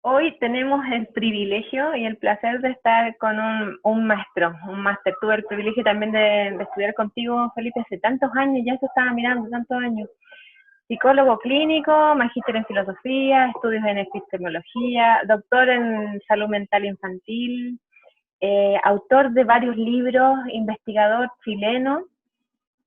Hoy tenemos el privilegio y el placer de estar con un maestro, un máster. Tuve el privilegio también de estudiar contigo, Felipe, hace tantos años, ya se estaba mirando, tantos años. Psicólogo clínico, magíster en filosofía, estudios en epistemología, doctor en salud mental infantil, autor de varios libros, investigador chileno,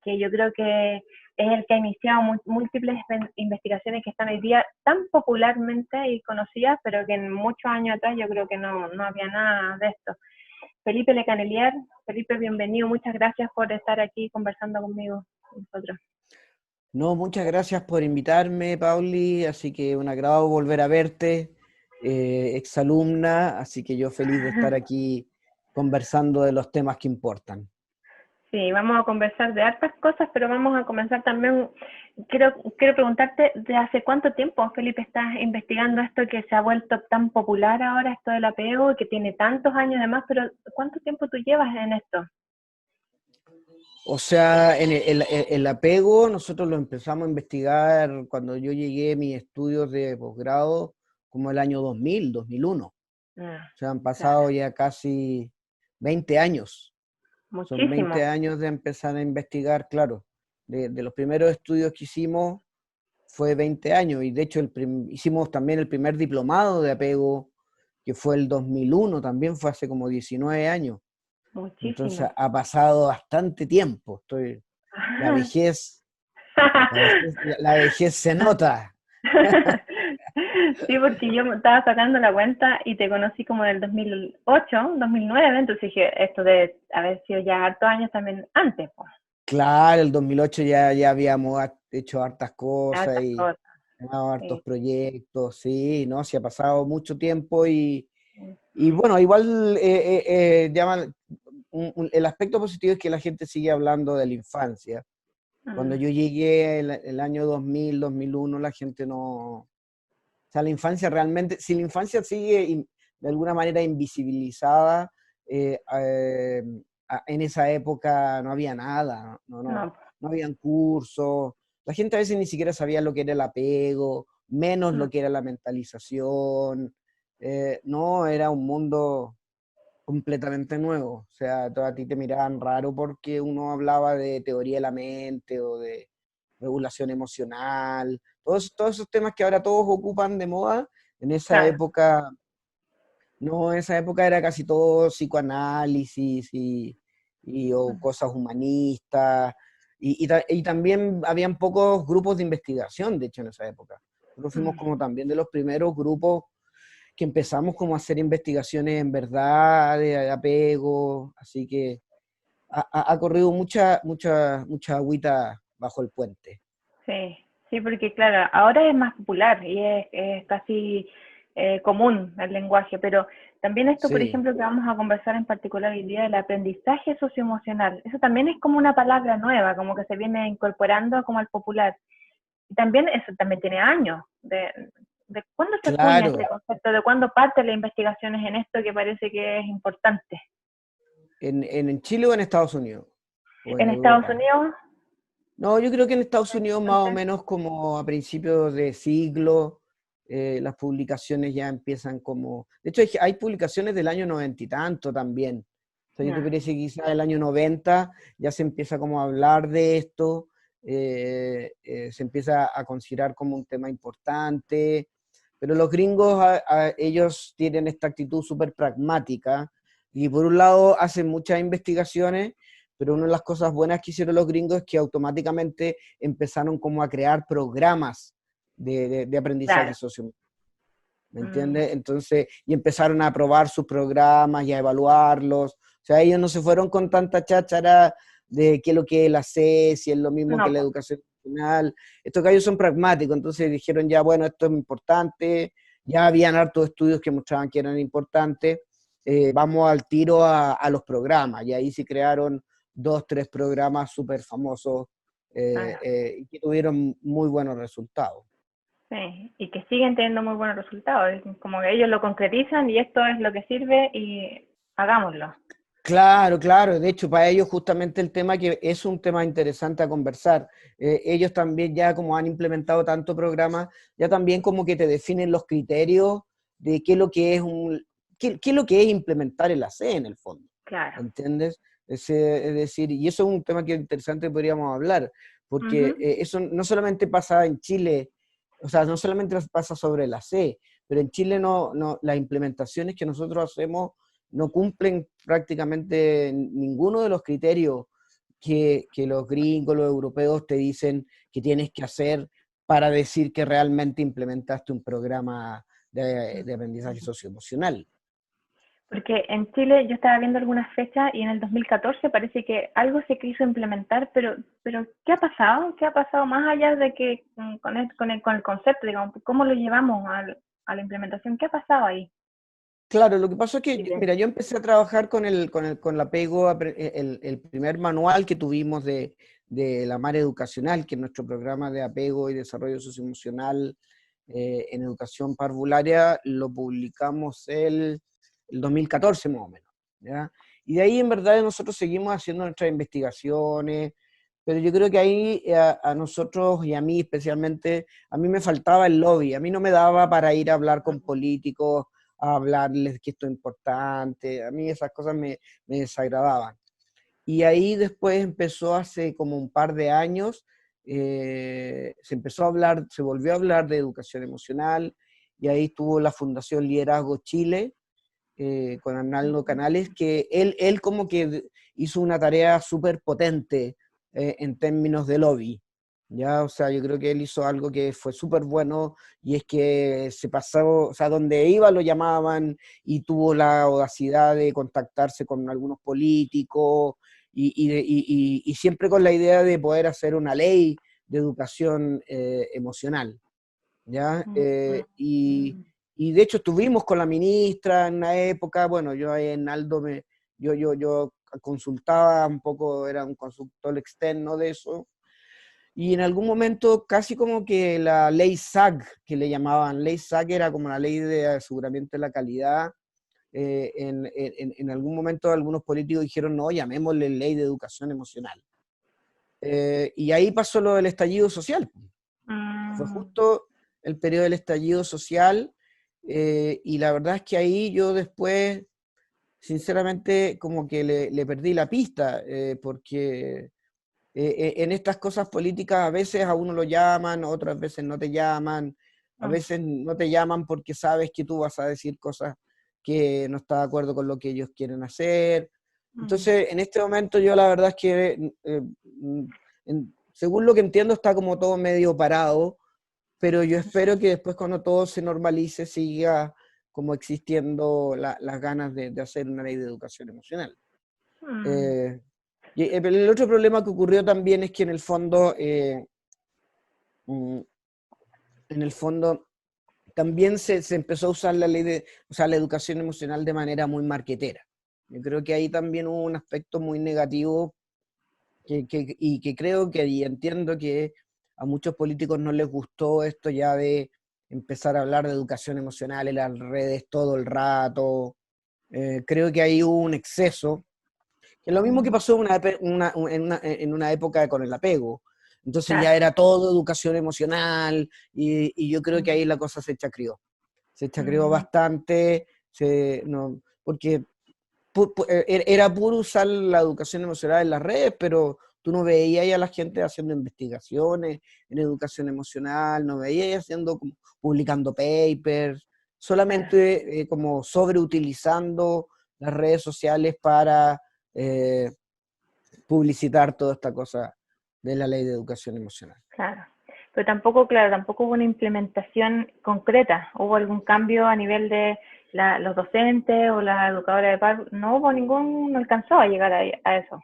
que yo creo que es el que ha iniciado múltiples investigaciones que están hoy día tan popularmente y conocidas, pero que en muchos años atrás yo creo que no había nada de esto. Felipe Lecanelier, Felipe, bienvenido, muchas gracias por estar aquí conversando conmigo, nosotros. No, muchas gracias por invitarme, Pauli, así que un agrado volver a verte, exalumna, así que yo feliz de estar aquí conversando de los temas que importan. Sí, vamos a conversar de hartas cosas, pero vamos a comenzar también, quiero preguntarte, ¿de hace cuánto tiempo, Felipe, estás investigando esto que se ha vuelto tan popular ahora, esto del apego, y que tiene tantos años además, pero ¿cuánto tiempo tú llevas en esto? O sea, en el apego nosotros lo empezamos a investigar cuando yo llegué a mis estudios de posgrado, como el año 2000, 2001. O Ah, sea, han claro, pasado ya casi 20 años. Son muchísimo. 20 años de empezar a investigar, claro. De los primeros estudios que hicimos fue 20 años y de hecho hicimos también el primer diplomado de apego, que fue el 2001, también fue hace como 19 años. Entonces Muchísimo. ha pasado bastante tiempo. La vejez, la vejez se nota. Sí, porque yo estaba sacando la cuenta y te conocí como en el 2008, 2009, entonces dije, esto debe haber sido ya hartos años también antes, pues, Claro, el 2008 ya habíamos hecho hartas cosas hartas y cosas. ganado hartos Sí. proyectos, sí, ¿no? Sí ha pasado mucho tiempo y bueno, igual el aspecto positivo es que la gente sigue hablando de la infancia. Cuando Mm, yo llegué el año 2000, 2001, la gente no... O sea, la infancia realmente, si la infancia sigue de alguna manera invisibilizada, en esa época no había nada, no, no habían cursos, la gente a veces ni siquiera sabía lo que era el apego, menos mm, lo que era la mentalización, no, era un mundo completamente nuevo. O sea, a ti te miraban raro porque uno hablaba de teoría de la mente o de regulación emocional, todos esos temas que ahora todos ocupan de moda, en esa claro. época, no, en esa época era casi todo psicoanálisis o Mm, cosas humanistas, y también habían pocos grupos de investigación, de hecho, en esa época. Nosotros fuimos mm. como también de los primeros grupos que empezamos como a hacer investigaciones en verdad, de apego, así que ha corrido mucha agüita bajo el puente. Sí, sí, porque claro, ahora es más popular y es casi común el lenguaje, pero también esto, por Sí, ejemplo, que vamos a conversar en particular hoy día, el aprendizaje socioemocional, eso también es como una palabra nueva, como que se viene incorporando como al popular. Y también eso también tiene años. ¿De cuándo se acuña este claro, concepto? ¿De cuándo parten las investigaciones en esto que parece que es importante? en Chile o en Estados Unidos, o en En Estados Europa. Unidos, No, yo creo que en Estados Unidos más o antes, menos como a principios de siglo, las publicaciones ya empiezan como... De hecho, hay publicaciones del año 90 y tanto también. O sea, yo te no, parece que quizás el año 90 ya se empieza como a hablar de esto, se empieza a considerar como un tema importante, pero los gringos, ellos tienen esta actitud súper pragmática y por un lado hacen muchas investigaciones, pero una de las cosas buenas que hicieron los gringos es que automáticamente empezaron como a crear programas de aprendizaje claro. socioemocional, ¿me Mm, entiendes? Entonces, y empezaron a probar sus programas y a evaluarlos. O sea, ellos no se fueron con tanta cháchara de qué es lo que es la C, si es lo mismo que no, la pues, educación nacional. Estos gallos son pragmáticos, entonces dijeron ya, bueno, esto es importante, ya habían hartos estudios que mostraban que eran importantes, vamos al tiro a los programas, y ahí se crearon 2, 3 programas súper famosos claro. y que tuvieron muy buenos resultados. Sí, y que siguen teniendo muy buenos resultados. Es como que ellos lo concretizan y esto es lo que sirve y hagámoslo. Claro, claro. De hecho, para ellos justamente el tema que es un tema interesante a conversar. Ellos también ya como han implementado tanto programa, ya también como que te definen los criterios de qué es lo que es qué es lo que es implementar el AC en el fondo, Claro. ¿entiendes? Es decir, y eso es un tema que es interesante, podríamos hablar, porque eso no solamente pasa en Chile, o sea, no solamente pasa sobre el AC, pero en Chile las implementaciones que nosotros hacemos no cumplen prácticamente ninguno de los criterios que los gringos, los europeos te dicen que tienes que hacer para decir que realmente implementaste un programa de aprendizaje socioemocional. Porque en Chile yo estaba viendo algunas fechas y en el 2014 parece que algo se quiso implementar, pero ¿qué ha pasado? ¿Qué ha pasado más allá de que con el concepto, digamos, cómo lo llevamos a la implementación? ¿Qué ha pasado ahí? Claro, lo que pasó es que, Chile. mira, yo empecé a trabajar con la PEGO, el primer manual que tuvimos de la MARE Educacional, que es nuestro programa de apego y desarrollo socioemocional en educación parvularia, lo publicamos el 2014 más o menos, ¿ya? Y de ahí en verdad nosotros seguimos haciendo nuestras investigaciones, pero yo creo que ahí a nosotros y a mí especialmente, a mí me faltaba el lobby, a mí no me daba para ir a hablar con políticos, a hablarles que esto es importante, a mí esas cosas me desagradaban. Y ahí después empezó hace como un par de años, se empezó a hablar, se volvió a hablar de educación emocional, y ahí estuvo la Fundación Liderazgo Chile, con Arnaldo Canales, que él como que hizo una tarea súper potente en términos de lobby. Ya, o sea, yo creo que él hizo algo que fue súper bueno, y es que se pasó, o sea, donde iba lo llamaban, y tuvo la audacidad de contactarse con algunos políticos, y siempre con la idea de poder hacer una ley de educación emocional. ¿Ya? Y de hecho estuvimos con la ministra en una época, bueno, yo ahí en Aldo yo consultaba un poco, era un consultor externo de eso, y en algún momento casi como que la ley SAG, que le llamaban, ley SAG era como la ley de aseguramiento de la calidad, en algún momento algunos políticos dijeron, no, llamémosle ley de educación emocional. Y ahí pasó lo del estallido social. Fue Mm, justo el periodo del estallido social, y la verdad es que ahí yo después, sinceramente, como que le perdí la pista, porque en estas cosas políticas a veces a uno lo llaman, otras veces no te llaman, a mm, veces no te llaman porque sabes que tú vas a decir cosas que no estás de acuerdo con lo que ellos quieren hacer. mm. Entonces, en este momento yo la verdad es que, según lo que entiendo, está como todo medio parado, pero yo espero que después cuando todo se normalice siga como existiendo las ganas de hacer una ley de educación emocional. Mm, Eh, pero el otro problema que ocurrió también es que mm, en el fondo también se empezó a usar la ley o sea, la educación emocional de manera muy marquetera. Yo creo que ahí también hubo un aspecto muy negativo y que creo que, y entiendo que a muchos políticos no les gustó esto ya de empezar a hablar de educación emocional en las redes todo el rato. Creo que ahí hubo un exceso, que es lo mismo que mm, pasó en una época con el apego. Entonces ya claro. era todo educación emocional, y yo creo que Mm, ahí la cosa se chacrió mm, bastante, no, porque era puro usar la educación emocional en las redes, pero tú no veías a la gente haciendo investigaciones en educación emocional, no veías haciendo, publicando papers, claro. solamente como sobreutilizando las redes sociales para eh, publicitar toda esta cosa de la ley de educación emocional. Claro. Pero tampoco, claro, tampoco hubo una implementación concreta. ¿Hubo algún cambio a nivel de los docentes o la educadora de par? No hubo ningún, no alcanzó a llegar a eso. O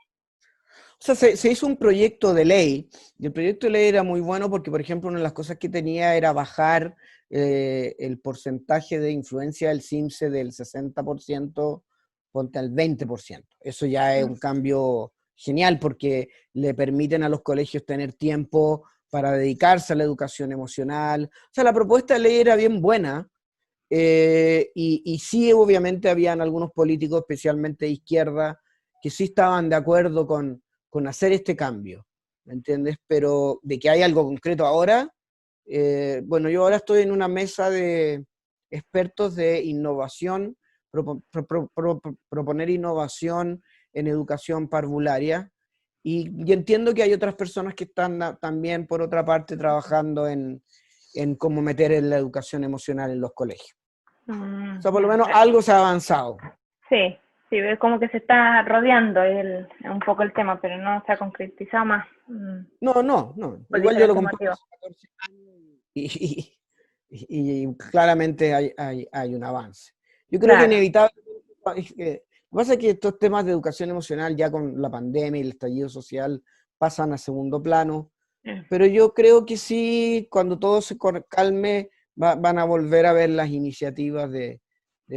sea, se hizo un proyecto de ley, y el proyecto de ley era muy bueno porque, por ejemplo, una de las cosas que tenía era bajar el porcentaje de influencia del CIMSE del 60%, ponte al 20%. Eso ya es Mm, un cambio genial porque le permiten a los colegios tener tiempo para dedicarse a la educación emocional. O sea, la propuesta de ley era bien buena, y sí, obviamente, habían algunos políticos, especialmente de izquierda, que sí estaban de acuerdo con hacer este cambio, ¿me entiendes? Pero de que hay algo concreto ahora, bueno, yo ahora estoy en una mesa expertos de innovación, proponer innovación en educación parvularia. Y entiendo que hay otras personas que están también, por otra parte, trabajando en cómo meter en la educación emocional en los colegios. O sea, por lo menos algo se ha avanzado. Sí, sí, es como que se está rodeando un poco el tema, pero no se ha concretizado más. No. Por Igual yo lo diferentes comparto motivos. hace 14 años y claramente hay un avance. Yo creo que Claro. inevitable. Lo que pasa es que estos temas de educación emocional, ya con la pandemia y el estallido social, pasan a segundo plano. Pero yo creo que sí, cuando todo se calme, van a volver a ver las iniciativas de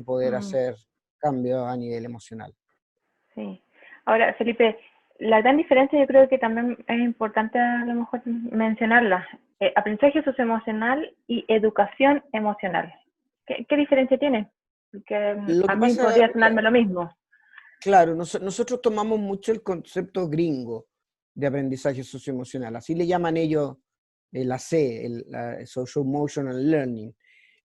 poder hacer cambios a nivel emocional. Sí. Ahora, Felipe, la gran diferencia yo creo que también es importante a lo mejor mencionarla. Aprendizaje socioemocional y educación emocional. ¿Qué diferencia tiene? Porque Lo a que mí pasa, podría sonarme lo mismo. claro, nosotros tomamos mucho el concepto gringo de aprendizaje socioemocional, así le llaman ellos la C, la Social Emotional Learning.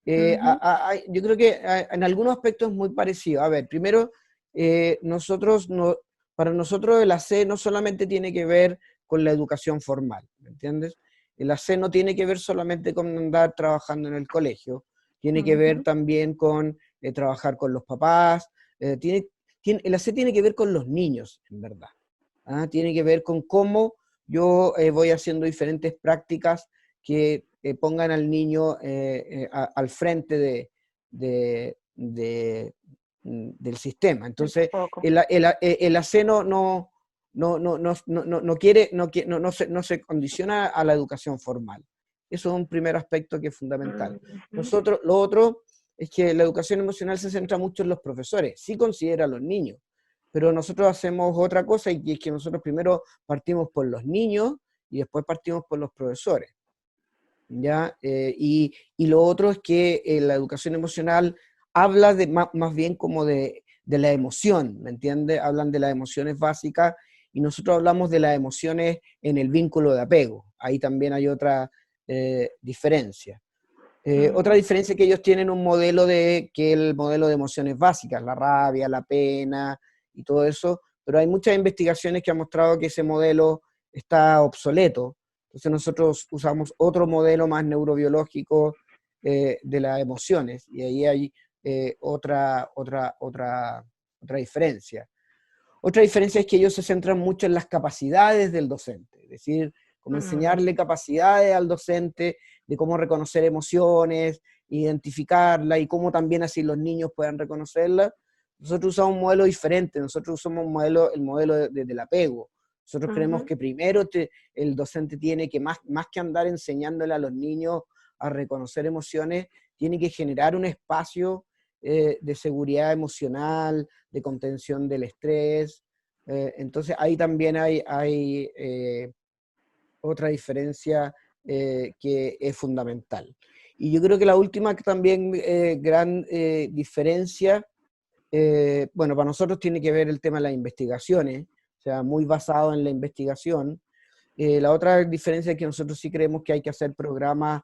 Yo creo que en algunos aspectos es muy parecido. A ver, primero, para nosotros el AC no solamente tiene que ver con la educación formal, ¿me entiendes? El AC no tiene que ver solamente con andar trabajando en el colegio, tiene que ver también con trabajar con los papás, el AC tiene que ver con los niños, en verdad. ¿Ah? Tiene que ver con cómo yo voy haciendo diferentes prácticas que pongan al niño al frente del sistema. Entonces, el AC no quiere, no se condiciona a la educación formal. Eso es un primer aspecto que es fundamental. Lo otro es que la educación emocional se centra mucho en los profesores, sí considera a los niños, pero nosotros hacemos otra cosa y es que nosotros primero partimos por los niños y después partimos por los profesores. ¿Ya? Y lo otro es que la educación emocional habla más bien como de la emoción, ¿me entiendes? Hablan de las emociones básicas y nosotros hablamos de las emociones en el vínculo de apego. Ahí también hay otra diferencia. Otra diferencia es que ellos tienen un modelo que el modelo de emociones básicas, la rabia, la pena y todo eso, pero hay muchas investigaciones que han mostrado que ese modelo está obsoleto. Entonces nosotros usamos otro modelo más neurobiológico de las emociones y ahí hay otra diferencia. Otra diferencia es que ellos se centran mucho en las capacidades del docente, es decir, como enseñarle capacidades al docente de cómo reconocer emociones, identificarlas y cómo también así los niños puedan reconocerlas. Nosotros usamos un modelo diferente, nosotros usamos el modelo del apego. Nosotros creemos que primero el docente tiene que, más que andar enseñándole a los niños a reconocer emociones, tiene que generar un espacio de seguridad emocional, de contención del estrés. Entonces ahí también hay otra diferencia que es fundamental. Y yo creo que la última también gran diferencia, bueno, para nosotros tiene que ver el tema de las investigaciones, o sea, muy basado en la investigación. La otra diferencia es que nosotros sí creemos que hay que hacer programas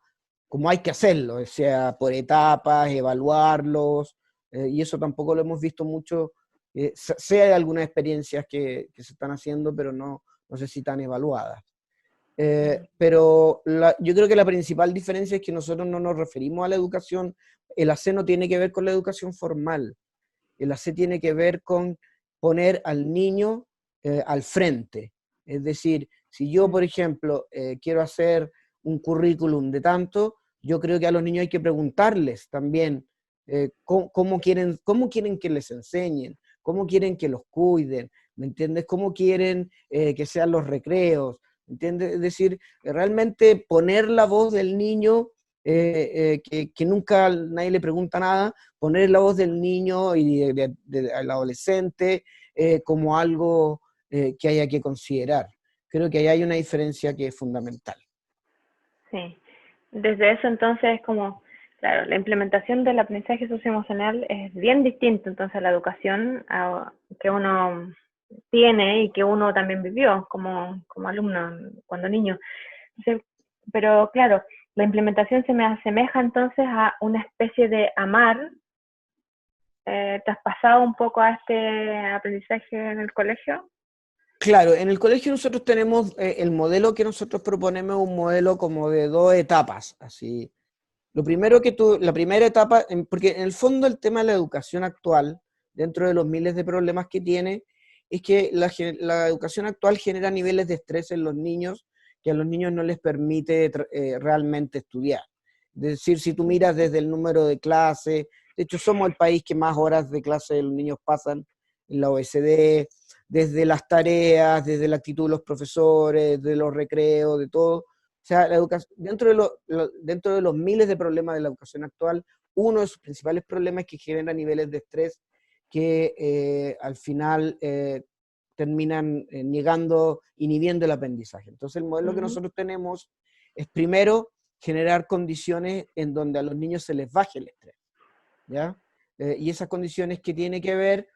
como hay que hacerlo, o sea, por etapas, evaluarlos, y eso tampoco lo hemos visto mucho. Sé de algunas experiencias que se están haciendo, pero no sé si están evaluadas. Pero yo creo que la principal diferencia es que nosotros no nos referimos a la educación, el AC no tiene que ver con la educación formal, el AC tiene que ver con poner al niño al frente. Es decir, si yo, por ejemplo, quiero hacer un currículum de tanto, yo creo que a los niños hay que preguntarles también cómo quieren que les enseñen, cómo quieren que los cuiden, ¿me entiendes? ¿Cómo quieren que sean los recreos? ¿Me entiendes? Es decir, realmente poner la voz del niño que nunca nadie le pregunta nada, poner la voz del niño y del adolescente como algo que haya que considerar. Creo que ahí hay una diferencia que es fundamental. Sí, desde eso entonces como, claro, la implementación del aprendizaje socioemocional es bien distinto entonces a la educación que uno tiene y que uno también vivió como alumno cuando niño. Entonces, pero claro, la implementación se me asemeja entonces a una especie de amar traspasado un poco a este aprendizaje en el colegio. Claro, en el colegio nosotros tenemos el modelo que nosotros proponemos, un modelo como de 2 etapas, así. Lo primero la primera etapa, porque en el fondo el tema de la educación actual, dentro de los miles de problemas que tiene, es que la educación actual genera niveles de estrés en los niños que a los niños no les permite realmente estudiar. Es decir, si tú miras desde el número de clases, de hecho somos el país que más horas de clase los niños pasan en la OECD, desde las tareas, desde la actitud de los profesores, de los recreos, de todo. O sea, la educación, dentro de los miles de problemas de la educación actual, uno de sus principales problemas es que genera niveles de estrés que al final terminan negando, inhibiendo el aprendizaje. Entonces, el modelo que nosotros tenemos es primero generar condiciones en donde a los niños se les baje el estrés, ¿ya? Y esas condiciones que tiene que ver,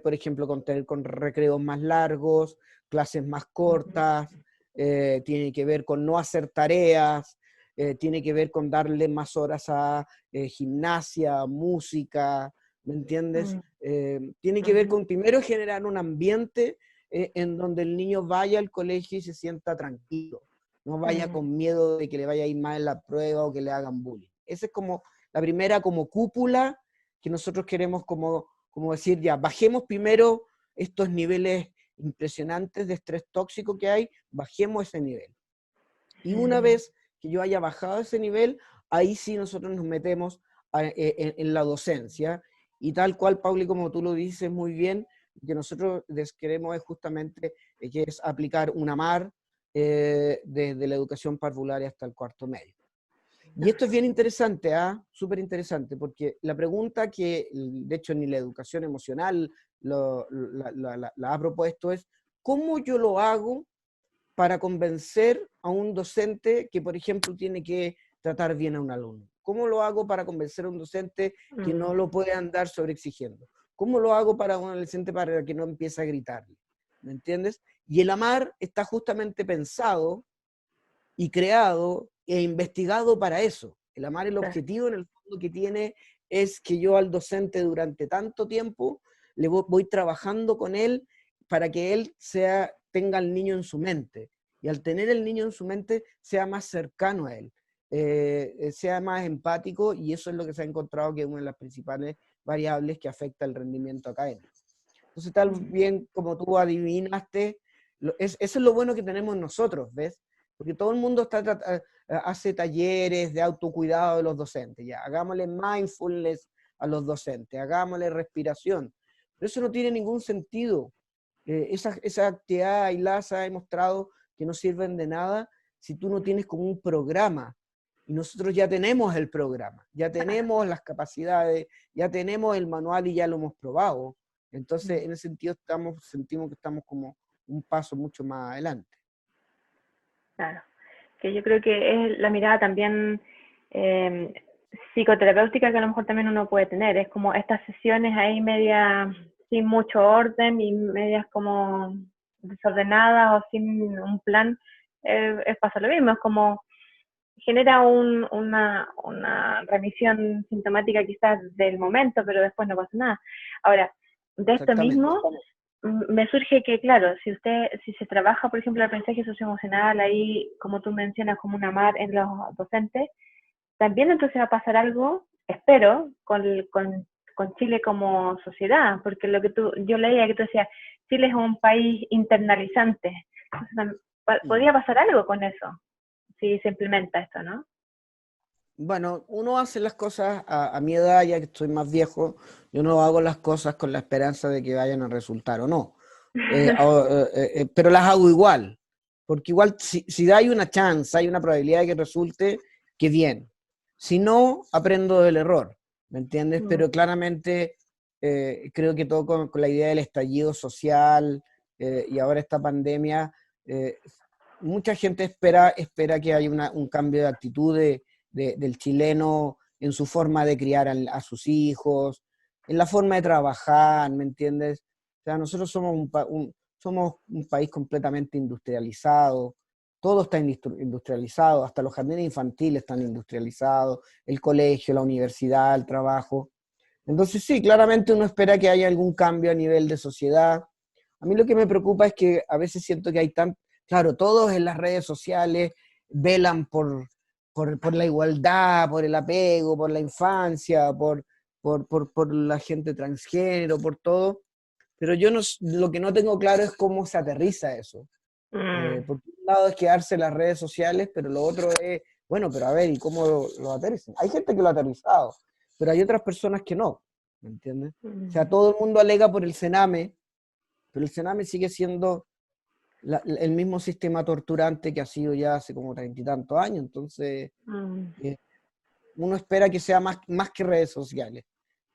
por ejemplo, con tener con recreos más largos, clases más cortas, tiene que ver con no hacer tareas, tiene que ver con darle más horas a gimnasia, música, ¿me entiendes? Tiene que ver con primero generar un ambiente en donde el niño vaya al colegio y se sienta tranquilo, no vaya con miedo de que le vaya a ir mal en la prueba o que le hagan bullying. Esa es como la primera como cúpula que nosotros queremos como decir, ya, bajemos primero estos niveles impresionantes de estrés tóxico que hay, bajemos ese nivel. Y una vez que yo haya bajado ese nivel, ahí sí nosotros nos metemos en la docencia. Y tal cual, Pauli, como tú lo dices muy bien, que nosotros queremos es justamente que es aplicar una MAR desde la educación parvularia hasta el cuarto medio. Y esto es bien interesante, súper interesante, porque la pregunta que, de hecho, ni la educación emocional la ha propuesto es, ¿cómo yo lo hago para convencer a un docente que, por ejemplo, tiene que tratar bien a un alumno? ¿Cómo lo hago para convencer a un docente que no lo puede andar sobreexigiendo? ¿Cómo lo hago para un adolescente para que no empiece a gritarle? ¿Me entiendes? Y el AMAR está justamente pensado y creado e investigado para eso. El AMAR, el objetivo en el fondo que tiene es que yo al docente durante tanto tiempo le voy trabajando con él para que él tenga al niño en su mente. Y al tener el niño en su mente, sea más cercano a él, sea más empático, y eso es lo que se ha encontrado que es una de las principales variables que afecta el rendimiento académico. Entonces, tal bien como tú adivinaste, eso es lo bueno que tenemos nosotros, ¿ves? Porque todo el mundo hace talleres de autocuidado de los docentes, ya, hagámosle mindfulness a los docentes, hagámosle respiración, pero eso no tiene ningún sentido. Esa actividad aislada se ha demostrado que no sirven de nada si tú no tienes como un programa, y nosotros ya tenemos el programa, ya tenemos las capacidades, ya tenemos el manual y ya lo hemos probado. Entonces, en ese sentido, sentimos que estamos como un paso mucho más adelante. Claro, que yo creo que es la mirada también psicoterapéutica que a lo mejor también uno puede tener. Es como estas sesiones ahí media sin mucho orden y medias como desordenadas o sin un plan, pasa lo mismo. Es como genera una remisión sintomática quizás del momento, pero después no pasa nada. Ahora, de esto mismo me surge que, claro, si se trabaja, por ejemplo, el aprendizaje socioemocional, ahí, como tú mencionas, como una mar en los docentes, también entonces va a pasar algo, espero, con Chile como sociedad, porque yo leía que tú decías, Chile es un país internalizante, entonces podría pasar algo con eso, si se implementa esto, ¿no? Bueno, uno hace las cosas a mi edad, ya que estoy más viejo, yo no hago las cosas con la esperanza de que vayan a resultar o no. Pero las hago igual, porque igual si hay una chance, hay una probabilidad de que resulte, que bien. Si no, aprendo del error, ¿me entiendes? Pero claramente creo que todo con la idea del estallido social y ahora esta pandemia, mucha gente espera que haya un cambio de actitud del chileno en su forma de criar a sus hijos, en la forma de trabajar, ¿me entiendes? O sea, nosotros somos somos un país completamente industrializado, todo está industrializado, hasta los jardines infantiles están industrializados, el colegio, la universidad, el trabajo. Entonces sí, claramente uno espera que haya algún cambio a nivel de sociedad. A mí lo que me preocupa es que a veces siento que hay claro, todos en las redes sociales velan por la igualdad, por el apego, por la infancia, por la gente transgénero, por todo, pero yo no, lo que no tengo claro es cómo se aterriza eso. Porque un lado es quedarse en las redes sociales, pero lo otro es, bueno, pero a ver, ¿y cómo lo aterrizan? Hay gente que lo ha aterrizado, pero hay otras personas que no, ¿me entiendes? O sea, todo el mundo alega por el Sename, pero el Sename sigue siendo el mismo sistema torturante que ha sido ya hace como 30 y tantos años, entonces uno espera que sea más que redes sociales,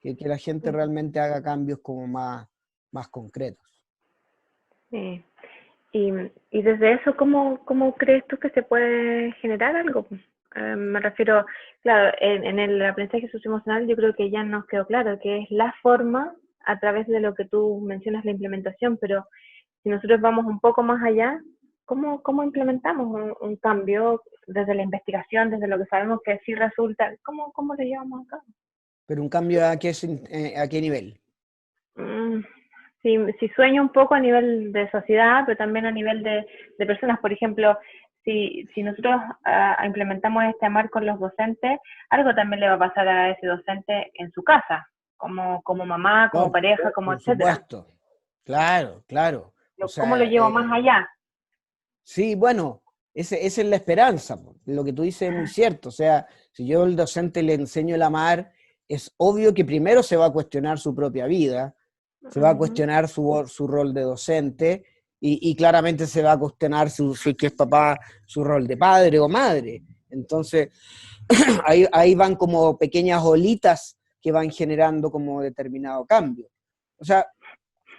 que la gente realmente haga cambios como más concretos. Sí. Y desde eso, ¿cómo crees tú que se puede generar algo? Me refiero, claro, en el aprendizaje socioemocional yo creo que ya nos quedó claro que es la forma a través de lo que tú mencionas, la implementación, pero si nosotros vamos un poco más allá, ¿cómo implementamos un cambio desde la investigación, desde lo que sabemos que sí resulta? ¿Cómo lo llevamos a cabo? ¿Pero un cambio a qué nivel? Si sueño un poco a nivel de sociedad, pero también a nivel de personas. Por ejemplo, si nosotros implementamos este amar con los docentes, algo también le va a pasar a ese docente en su casa, como mamá, como No, pareja, como por etcétera. supuesto. Claro, claro. O ¿Cómo lo sea, llevo más allá? sí, bueno, esa es la esperanza. Lo que tú dices es muy cierto. O sea, si yo al docente le enseño el amar, es obvio que primero se va a cuestionar su propia vida, se va a cuestionar su rol de docente y claramente se va a cuestionar si es que es papá, su rol de padre o madre. Entonces, ahí van como pequeñas olitas que van generando como determinado cambio. O sea,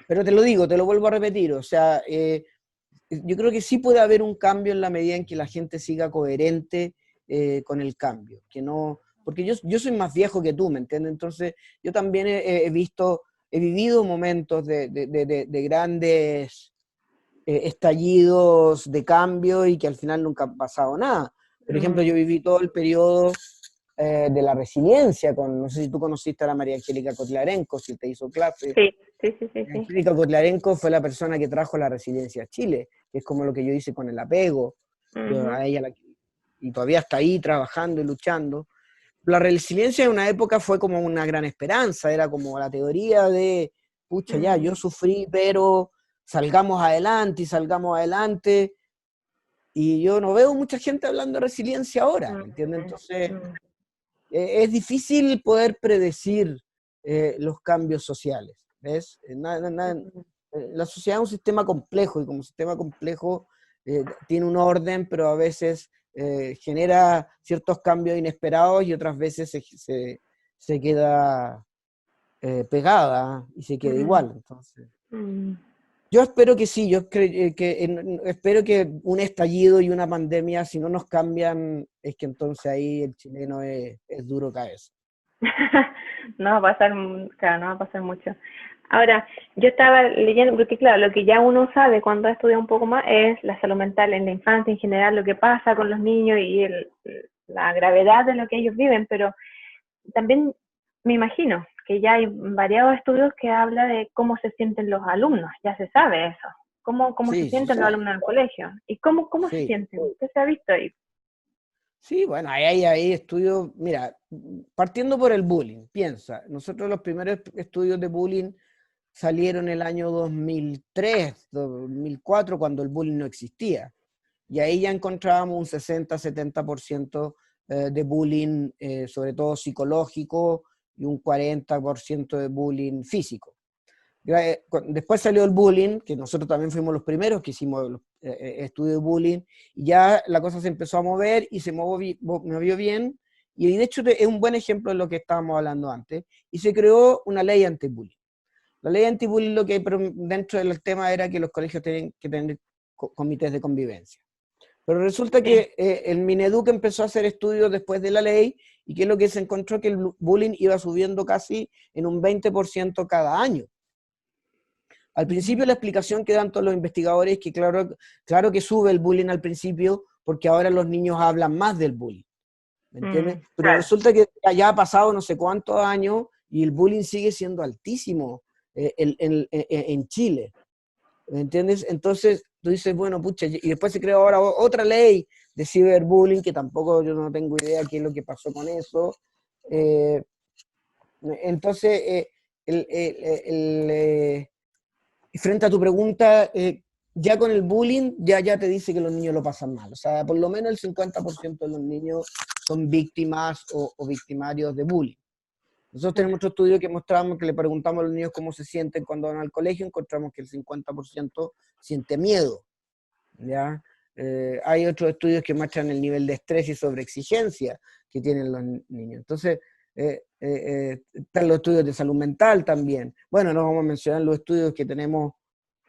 pero te lo digo, te lo vuelvo a repetir, o sea, yo creo que sí puede haber un cambio en la medida en que la gente siga coherente con el cambio, que no, porque yo soy más viejo que tú, ¿me entiendes? Entonces yo también he vivido momentos de grandes estallidos de cambio y que al final nunca ha pasado nada. Por ejemplo, yo viví todo el periodo de la resiliencia, no sé si tú conociste a la María Angélica Kotlarenko, si te hizo clase. Sí. Angélica Kotlarenko fue la persona que trajo la resiliencia a Chile, que es como lo que yo hice con el apego. Yo a ella y todavía está ahí trabajando y luchando. La resiliencia en una época fue como una gran esperanza, era como la teoría de, pucha, ya, yo sufrí, pero salgamos adelante y salgamos adelante. Y yo no veo mucha gente hablando de resiliencia ahora, ¿me entiendes? Entonces, es difícil poder predecir los cambios sociales, ¿ves? La sociedad es un sistema complejo y como sistema complejo tiene un orden, pero a veces genera ciertos cambios inesperados y otras veces se queda pegada y se queda igual. Entonces, yo espero que sí, espero que un estallido y una pandemia, si no nos cambian, es que entonces ahí el chileno es duro cabeza. No va a pasar, claro, no va a pasar mucho. Ahora, yo estaba leyendo, porque claro, lo que ya uno sabe cuando ha estudiado un poco más es la salud mental en la infancia en general, lo que pasa con los niños y la gravedad de lo que ellos viven, pero también me imagino que ya hay variados estudios que hablan de cómo se sienten los alumnos, ya se sabe eso, cómo se Sí, sí, sienten sí. los alumnos en el colegio y cómo se Sí. sienten, ¿qué se ha visto ahí? Sí, bueno, hay estudios, mira, partiendo por el bullying, piensa, nosotros los primeros estudios de bullying salieron el año 2003, 2004, cuando el bullying no existía. Y ahí ya encontrábamos un 60-70% de bullying, sobre todo psicológico, y un 40% de bullying físico. Después salió el bullying, que nosotros también fuimos los primeros que hicimos los estudios de bullying, y ya la cosa se empezó a mover y se movió bien, y de hecho es un buen ejemplo de lo que estábamos hablando antes, y se creó una ley anti-bullying. La ley anti-bullying lo que dentro del tema era que los colegios tenían que tener comités de convivencia. Pero resulta que el Mineduc empezó a hacer estudios después de la ley, y que es lo que se encontró, que el bullying iba subiendo casi en un 20% cada año. Al principio la explicación que dan todos los investigadores es que claro que sube el bullying al principio porque ahora los niños hablan más del bullying, ¿me entiendes? Pero Claro. resulta que ya ha pasado no sé cuántos años y el bullying sigue siendo altísimo en Chile, ¿me entiendes? Entonces tú dices, bueno, pucha, y después se creó ahora otra ley de ciberbullying, que tampoco yo no tengo idea qué es lo que pasó con eso. Eh, entonces, frente a tu pregunta, ya con el bullying, ya te dice que los niños lo pasan mal. O sea, por lo menos el 50% de los niños son víctimas o victimarios de bullying. Nosotros tenemos otro estudio que mostramos, que le preguntamos a los niños cómo se sienten cuando van al colegio, encontramos que el 50% siente miedo, ¿ya? Hay otros estudios que muestran el nivel de estrés y sobreexigencia que tienen los niños. Entonces, están los estudios de salud mental también. Bueno, no vamos a mencionar los estudios que tenemos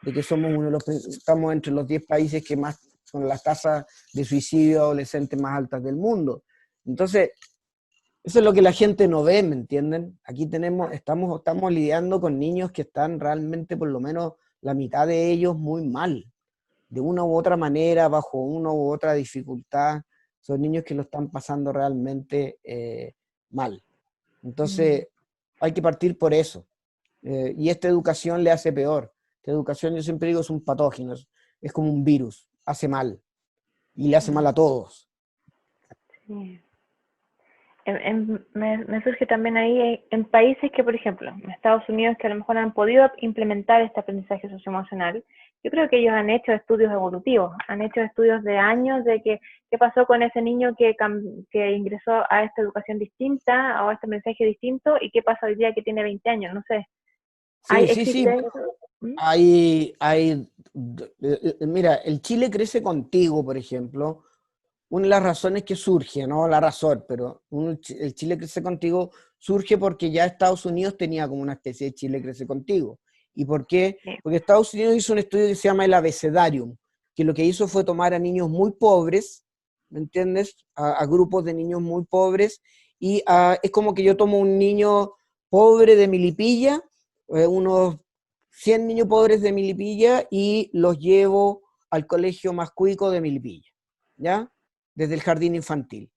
de que somos estamos entre los 10 países que más, con las tasas de suicidio adolescente más altas del mundo. Entonces, eso es lo que la gente no ve, ¿me entienden? Aquí estamos lidiando con niños que están realmente, por lo menos la mitad de ellos, muy mal. De una u otra manera, bajo una u otra dificultad, son niños que lo están pasando realmente mal. Entonces, hay que partir por eso. Y esta educación le hace peor. Esta educación, yo siempre digo, es un patógeno, es como un virus, hace mal. Y le hace mal a todos. Sí. Me surge también ahí en países que, por ejemplo, en Estados Unidos, que a lo mejor han podido implementar este aprendizaje socioemocional, yo creo que ellos han hecho estudios evolutivos, han hecho estudios de años de qué pasó con ese niño que ingresó a esta educación distinta o a este mensaje distinto y qué pasa hoy día que tiene 20 años, no sé. Sí. ¿Existe eso? ¿Mm? Mira, el Chile crece contigo, por ejemplo. Una de las razones que surge, no la razón, pero el Chile crece contigo surge porque ya Estados Unidos tenía como una especie de Chile crece contigo. ¿Y por qué? Sí. Porque Estados Unidos hizo un estudio que se llama el Abecedarium, que lo que hizo fue tomar a niños muy pobres, ¿me entiendes? A grupos de niños muy pobres, y es como que yo tomo un niño pobre de Milipilla, unos 100 niños pobres de Milipilla, y los llevo al colegio más cuico de Milipilla, ¿ya? Desde el jardín infantil.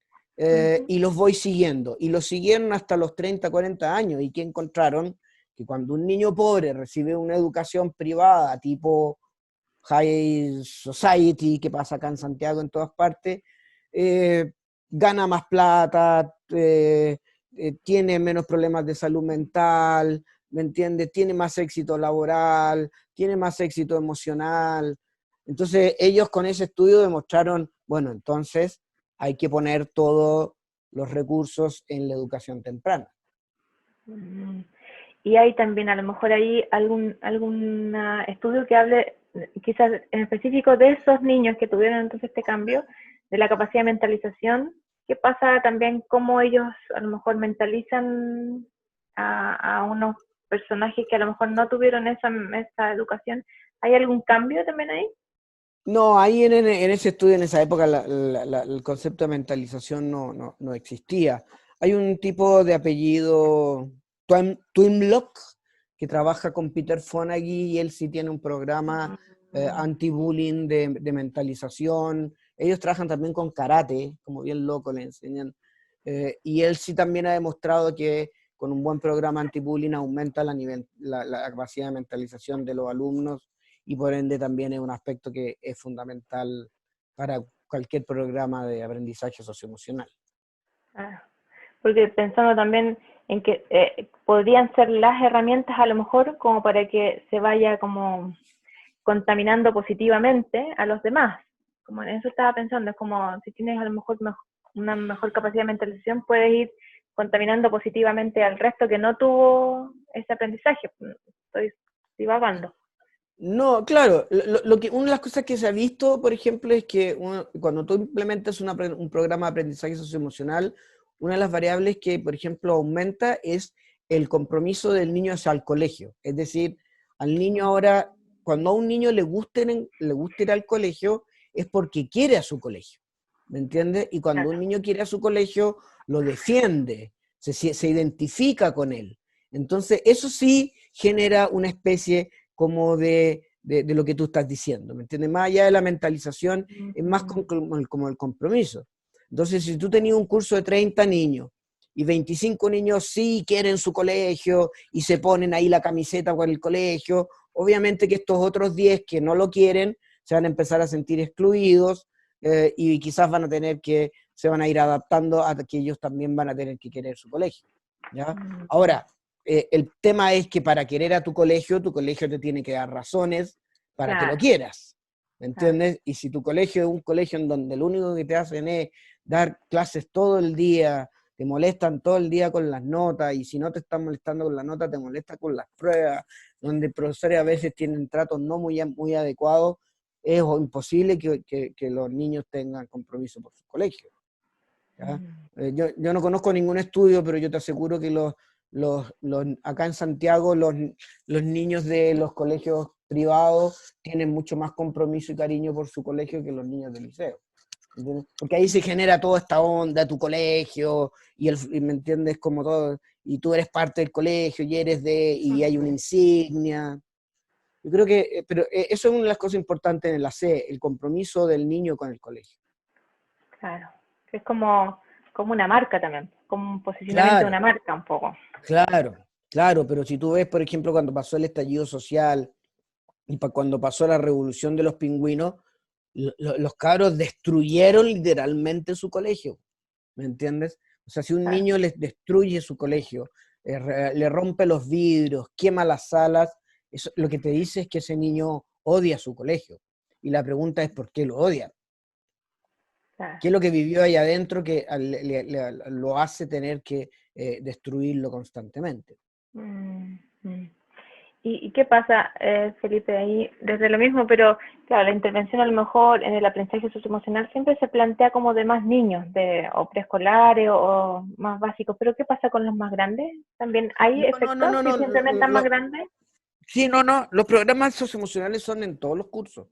Y los voy siguiendo. Y los siguieron hasta los 30, 40 años. ¿Y que encontraron? Que cuando un niño pobre recibe una educación privada tipo High Society, que pasa acá en Santiago en todas partes, gana más plata, tiene menos problemas de salud mental, ¿me entiendes? Tiene más éxito laboral, tiene más éxito emocional. Entonces ellos con ese estudio demostraron, bueno, entonces hay que poner todos los recursos en la educación temprana. Y hay también a lo mejor ahí algún estudio que hable quizás en específico de esos niños que tuvieron entonces este cambio, de la capacidad de mentalización. ¿Qué pasa también cómo ellos a lo mejor mentalizan a unos personajes que a lo mejor no tuvieron esa educación? ¿Hay algún cambio también ahí? No, ahí en ese estudio, en esa época, el concepto de mentalización no existía. Hay un tipo de apellido, Twinlock, que trabaja con Peter Fonagy, y él sí tiene un programa anti-bullying de mentalización. Ellos trabajan también con karate, como bien loco le enseñan. Y él sí también ha demostrado que con un buen programa anti-bullying aumenta la capacidad de mentalización de los alumnos, y por ende también es un aspecto que es fundamental para cualquier programa de aprendizaje socioemocional. Ah, porque pensando también en que podrían ser las herramientas a lo mejor como para que se vaya como contaminando positivamente a los demás. Como en eso estaba pensando, es como si tienes a lo mejor una mejor capacidad de mentalización, puedes ir contaminando positivamente al resto que no tuvo ese aprendizaje. Estoy divagando. No, claro, una de las cosas que se ha visto, por ejemplo, es que cuando tú implementas un programa de aprendizaje socioemocional, una de las variables que, por ejemplo, aumenta es el compromiso del niño hacia el colegio. Es decir, al niño ahora, cuando a un niño le gusta ir al colegio, es porque quiere a su colegio, ¿me entiendes? Y cuando un niño quiere a su colegio, lo defiende, se identifica con él. Entonces, eso sí genera una especie como de lo que tú estás diciendo, ¿me entiendes? Más allá de la mentalización, es más como el compromiso. Entonces, si tú tenías un curso de 30 niños y 25 niños sí quieren su colegio y se ponen ahí la camiseta por el colegio, obviamente que estos otros 10 que no lo quieren se van a empezar a sentir excluidos y quizás se van a ir adaptando a que ellos también van a tener que querer su colegio, ¿ya? Ahora, el tema es que para querer a tu colegio te tiene que dar razones para que lo quieras, ¿me entiendes? Y si tu colegio es un colegio en donde lo único que te hacen es dar clases todo el día, te molestan todo el día con las notas, y si no te están molestando con las notas, te molestan con las pruebas, donde profesores a veces tienen tratos no muy adecuados, es imposible que los niños tengan compromiso por su colegio, ¿ya? Yo no conozco ningún estudio, pero yo te aseguro que acá en Santiago los niños de los colegios privados tienen mucho más compromiso y cariño por su colegio que los niños del liceo. ¿Entiendes? Porque ahí se genera toda esta onda, tu colegio, y ¿me entiendes? Como todo, y tú eres parte del colegio, y hay una insignia. Yo creo que, pero eso es una de las cosas importantes en la C, el compromiso del niño con el colegio. Claro, es como una marca también, como un posicionamiento de Claro, una marca un poco. claro, pero si tú ves, por ejemplo, cuando pasó el estallido social y cuando pasó la revolución de los pingüinos, los cabros destruyeron literalmente su colegio, ¿me entiendes? O sea, si un niño les destruye su colegio, le rompe los vidrios, quema las salas, eso, lo que te dice es que ese niño odia su colegio. Y la pregunta es ¿por qué lo odia? ¿Qué es lo que vivió ahí adentro que lo hace tener que destruirlo constantemente? ¿Y qué pasa, Felipe, ahí desde lo mismo? Pero claro, la intervención a lo mejor en el aprendizaje socioemocional siempre se plantea como de más niños, o preescolares o más básicos, pero ¿qué pasa con los más grandes? ¿También hay efectos si se implementan más grandes? Sí, no, los programas socioemocionales son en todos los cursos.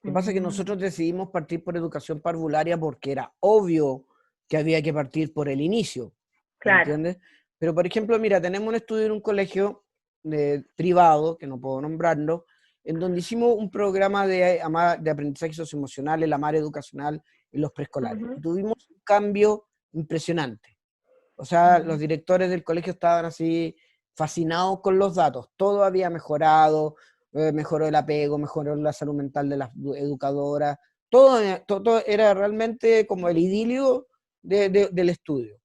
Lo que pasa es que nosotros decidimos partir por educación parvularia porque era obvio que había que partir por el inicio, ¿me Claro. entiendes? Pero, por ejemplo, mira, tenemos un estudio en un colegio privado, que no puedo nombrarlo, en donde hicimos un programa de aprendizaje socioemocional, el AMAR educacional en los preescolares. Y tuvimos un cambio impresionante. O sea, los directores del colegio estaban así fascinados con los datos. Todo había mejorado, mejoró el apego, mejoró la salud mental de las educadoras. Todo era realmente como el idilio del estudio.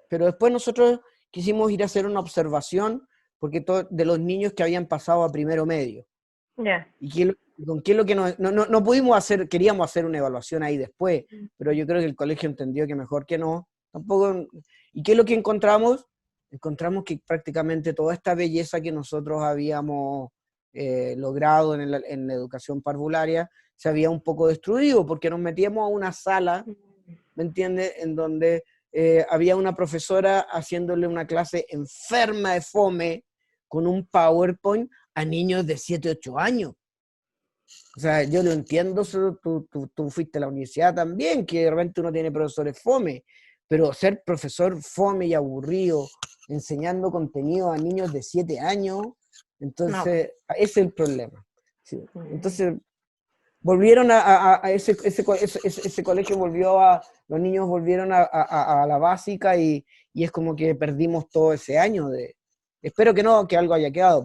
Pero después nosotros quisimos ir a hacer una observación de los niños que habían pasado a primero medio. Y con qué es lo que no pudimos hacer, queríamos hacer una evaluación ahí después, pero yo creo que el colegio entendió que mejor que no, tampoco. ¿Y qué es lo que encontramos? Encontramos que prácticamente toda esta belleza que nosotros habíamos logrado en la educación parvularia se había un poco destruido, porque nos metíamos a una sala, ¿me entiendes?, en donde había una profesora haciéndole una clase enferma de fome con un PowerPoint a niños de 7, 8 años. O sea, yo lo entiendo, tú fuiste a la universidad también, que de repente uno tiene profesores fome, pero ser profesor fome y aburrido, enseñando contenido a niños de 7 años, entonces, ese es el problema. Sí. Entonces, volvieron a ese colegio, los niños volvieron a la básica y es como que perdimos todo ese año. Espero que no, que algo haya quedado,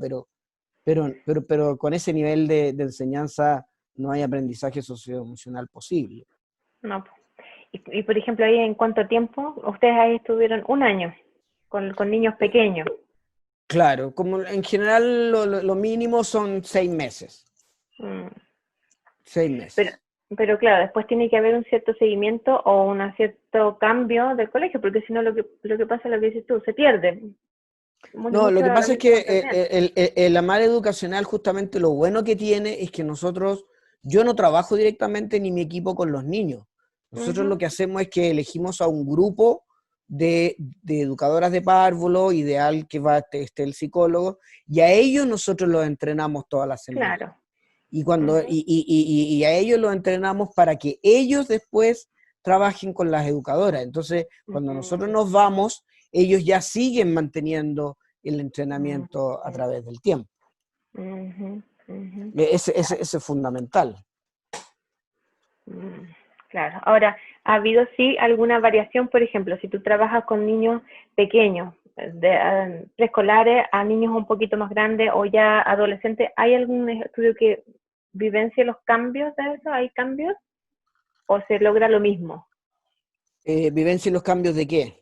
pero con ese nivel de enseñanza no hay aprendizaje socioemocional posible. No. Y por ejemplo, ahí en cuánto tiempo, ustedes ahí estuvieron un año con niños pequeños. Claro, como en general lo mínimo son 6 meses. 6 meses. Pero claro, después tiene que haber un cierto seguimiento o un cierto cambio del colegio, porque si no lo que pasa es lo que dices tú, se pierde. No, lo que pasa es que el AMAR educacional, justamente lo bueno que tiene es que yo no trabajo directamente ni mi equipo con los niños. Nosotros lo que hacemos es que elegimos a un grupo de educadoras de párvulo, ideal que esté el psicólogo, y a ellos nosotros los entrenamos toda la semana. Claro. Y a ellos los entrenamos para que ellos después trabajen con las educadoras. Entonces, cuando nosotros nos vamos, ellos ya siguen manteniendo el entrenamiento a través del tiempo. Ujú, ujú. Ese es fundamental. Mm, claro. Ahora, ¿ha habido sí alguna variación? Por ejemplo, si tú trabajas con niños pequeños, preescolares a niños un poquito más grandes o ya adolescentes, ¿hay algún estudio que vivencie los cambios de eso? ¿Hay cambios? ¿O se logra lo mismo? ¿Vivencia y los cambios de qué?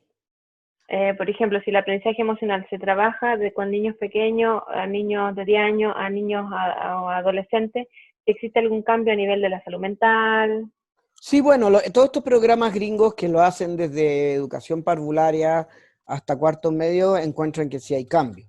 Por ejemplo, si el aprendizaje emocional se trabaja con niños pequeños, a niños de 10 años, a niños a adolescentes, ¿existe algún cambio a nivel de la salud mental? Sí, bueno, todos estos programas gringos que lo hacen desde educación parvularia hasta cuarto medio encuentran que sí hay cambio.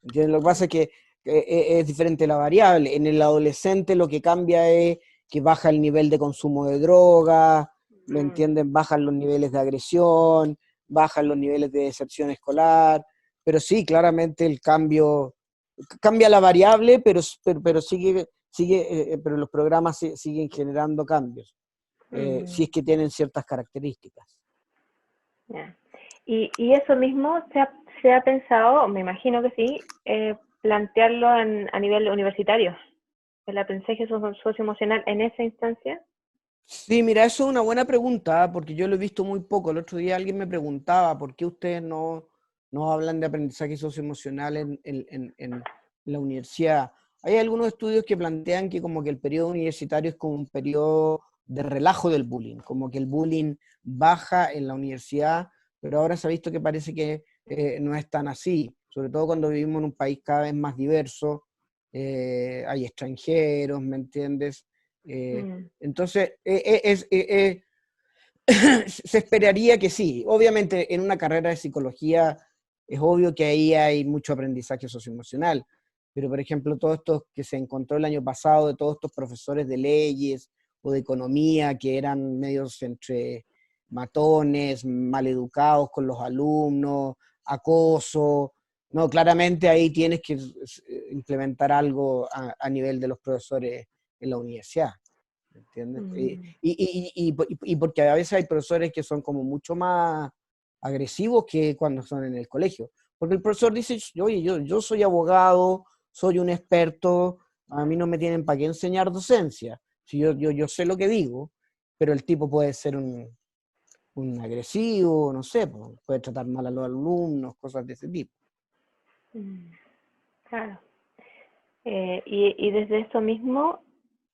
¿Entiendes? Lo que pasa es que es diferente la variable. En el adolescente lo que cambia es que baja el nivel de consumo de droga, ¿me Mm, entienden? Bajan los niveles de agresión, bajan los niveles de deserción escolar, pero sí, claramente el cambio, cambia la variable, pero pero los programas siguen generando cambios si mm, es que tienen ciertas características. ya. Y eso mismo se ha pensado, me imagino que sí, plantearlo a nivel universitario, el aprendizaje socioemocional en esa instancia. Sí, mira, eso es una buena pregunta, porque yo lo he visto muy poco. El otro día alguien me preguntaba por qué ustedes no hablan de aprendizaje socioemocional en la universidad. Hay algunos estudios que plantean que como que el periodo universitario es como un periodo de relajo del bullying, como que el bullying baja en la universidad, pero ahora se ha visto que parece que no es tan así, sobre todo cuando vivimos en un país cada vez más diverso, hay extranjeros, ¿me entiendes? Eh, Mm, entonces, se esperaría que sí. Obviamente, en una carrera de psicología es obvio que ahí hay mucho aprendizaje socioemocional, pero por ejemplo, todo esto que se encontró el año pasado de todos estos profesores de leyes o de economía que eran medios entre matones, maleducados con los alumnos, acoso. No, claramente ahí tienes que implementar algo a nivel de los profesores en la universidad. ¿Entiendes? mm, Y porque a veces hay profesores que son como mucho más agresivos que cuando son en el colegio. Porque el profesor dice, oye, yo soy abogado, soy un experto, a mí no me tienen para qué enseñar docencia. Si yo sé lo que digo, pero el tipo puede ser un agresivo, no sé, puede tratar mal a los alumnos, cosas de ese tipo. mm, claro. Y desde eso mismo,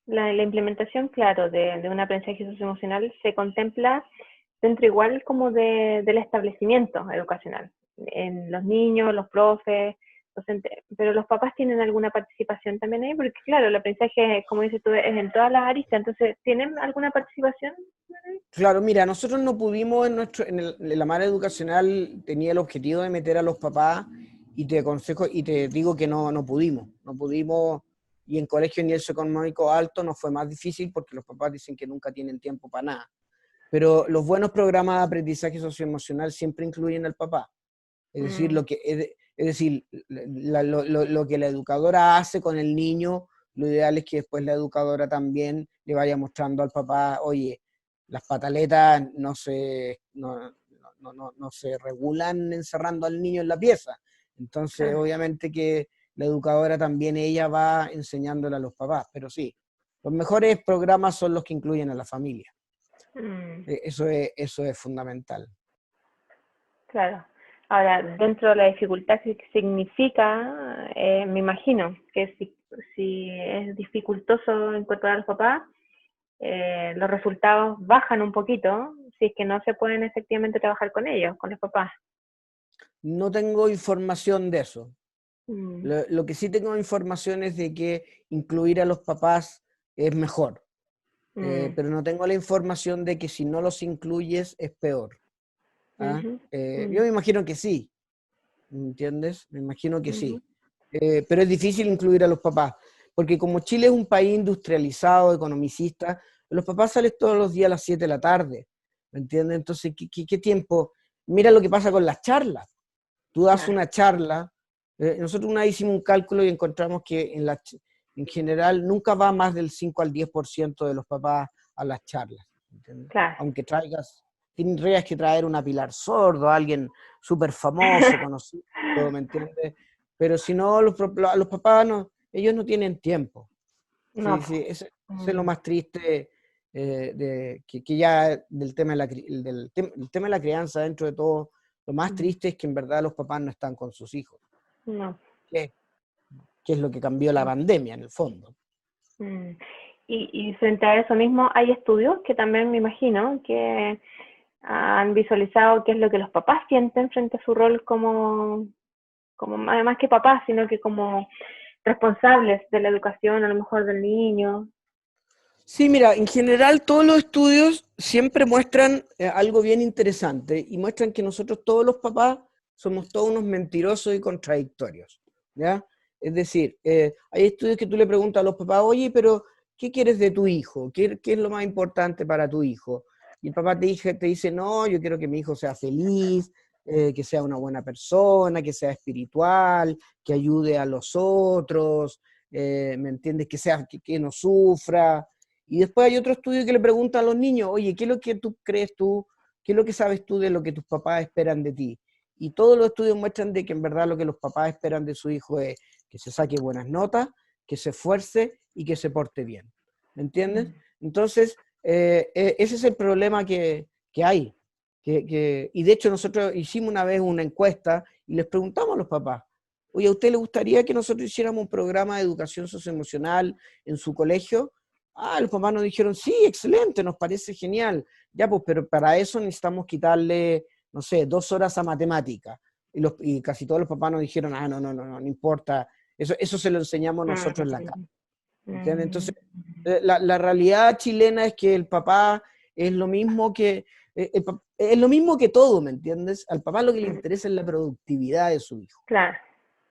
la implementación, claro, de un aprendizaje socioemocional se contempla dentro igual como del establecimiento educacional, en los niños, los profes, docentes, pero los papás tienen alguna participación también ahí, porque claro, el aprendizaje, como dices tú, es en todas las aristas, entonces, ¿tienen alguna participación? Claro, mira, nosotros no pudimos en la mala educacional tenía el objetivo de meter a los papás y te aconsejo y te digo que no pudimos y en colegios nivel socioeconómico alto nos fue más difícil porque los papás dicen que nunca tienen tiempo para nada. Pero los buenos programas de aprendizaje socioemocional siempre incluyen al papá. Es decir, Mm, lo que la educadora hace con el niño, lo ideal es que después la educadora también le vaya mostrando al papá, oye, las pataletas no se regulan encerrando al niño en la pieza. Entonces, claro. obviamente que la educadora también ella va enseñándole a los papás, pero sí, los mejores programas son los que incluyen a la familia. Mm, Eso es fundamental. claro. Ahora, dentro de la dificultad que significa, me imagino que si es dificultoso incorporar a los papás, los resultados bajan un poquito si es que no se pueden efectivamente trabajar con ellos, con los papás. No tengo información de eso. Mm, Lo que sí tengo información es de que incluir a los papás es mejor, mm, pero no tengo la información de que si no los incluyes es peor. ¿Ah? ujú, Yo mm, me imagino que sí, ¿entiendes? Me imagino que ujú, sí. Pero es difícil incluir a los papás, porque como Chile es un país industrializado, economicista, los papás salen todos los días a las 7 de la tarde, ¿me entiendes? Entonces, ¿qué tiempo? Mira lo que pasa con las charlas. Tú das claro. una charla, nosotros una vez hicimos un cálculo y encontramos que en general nunca va más del 5 al 10% de los papás a las charlas, ¿entiendes? Claro. Aunque tendrías que traer una Pilar Sordo, alguien súper famoso, conocido, ¿me entiendes? Pero si no, a los papás no, ellos no tienen tiempo. No, Sí, sí, ese es lo mm, más triste que ya del tema de el tema de la crianza dentro de todo, lo más mm, triste es que en verdad los papás no están con sus hijos, no. que, que es lo que cambió la pandemia en el fondo. Mm. Y frente a eso mismo hay estudios que también me imagino que han visualizado qué es lo que los papás sienten frente a su rol como además que papás, sino que como responsables de la educación a lo mejor del niño. Sí, mira, en general todos los estudios siempre muestran algo bien interesante y muestran que nosotros todos los papás somos todos unos mentirosos y contradictorios, ¿ya? Es decir, hay estudios que tú le preguntas a los papás, oye, pero ¿qué quieres de tu hijo? ¿Qué es lo más importante para tu hijo? Y el papá te dice, no, yo quiero que mi hijo sea feliz, que sea una buena persona, que sea espiritual, que ayude a los otros, ¿me entiendes? Que no sufra. Y después hay otro estudio que le pregunta a los niños, oye, ¿qué es lo que tú crees tú? ¿Qué es lo que sabes tú de lo que tus papás esperan de ti? Y todos los estudios muestran de que en verdad lo que los papás esperan de su hijo es que se saque buenas notas, que se esfuerce y que se porte bien. ¿Me entiendes? Entonces, ese es el problema que hay. Y de hecho nosotros hicimos una vez una encuesta y les preguntamos a los papás, oye, ¿a usted le gustaría que nosotros hiciéramos un programa de educación socioemocional en su colegio? Ah, los papás nos dijeron, sí, excelente, nos parece genial. Ya, pues, pero para eso necesitamos quitarle, no sé, 2 horas a matemática. Y casi todos los papás nos dijeron, ah, no importa. Eso se lo enseñamos nosotros en la casa. Mm, ¿Entiendes? mm, Entonces, la realidad chilena es que el papá es lo mismo es lo mismo que todo, ¿me entiendes? Al papá lo que le mm. interesa es la productividad de su hijo, Claro,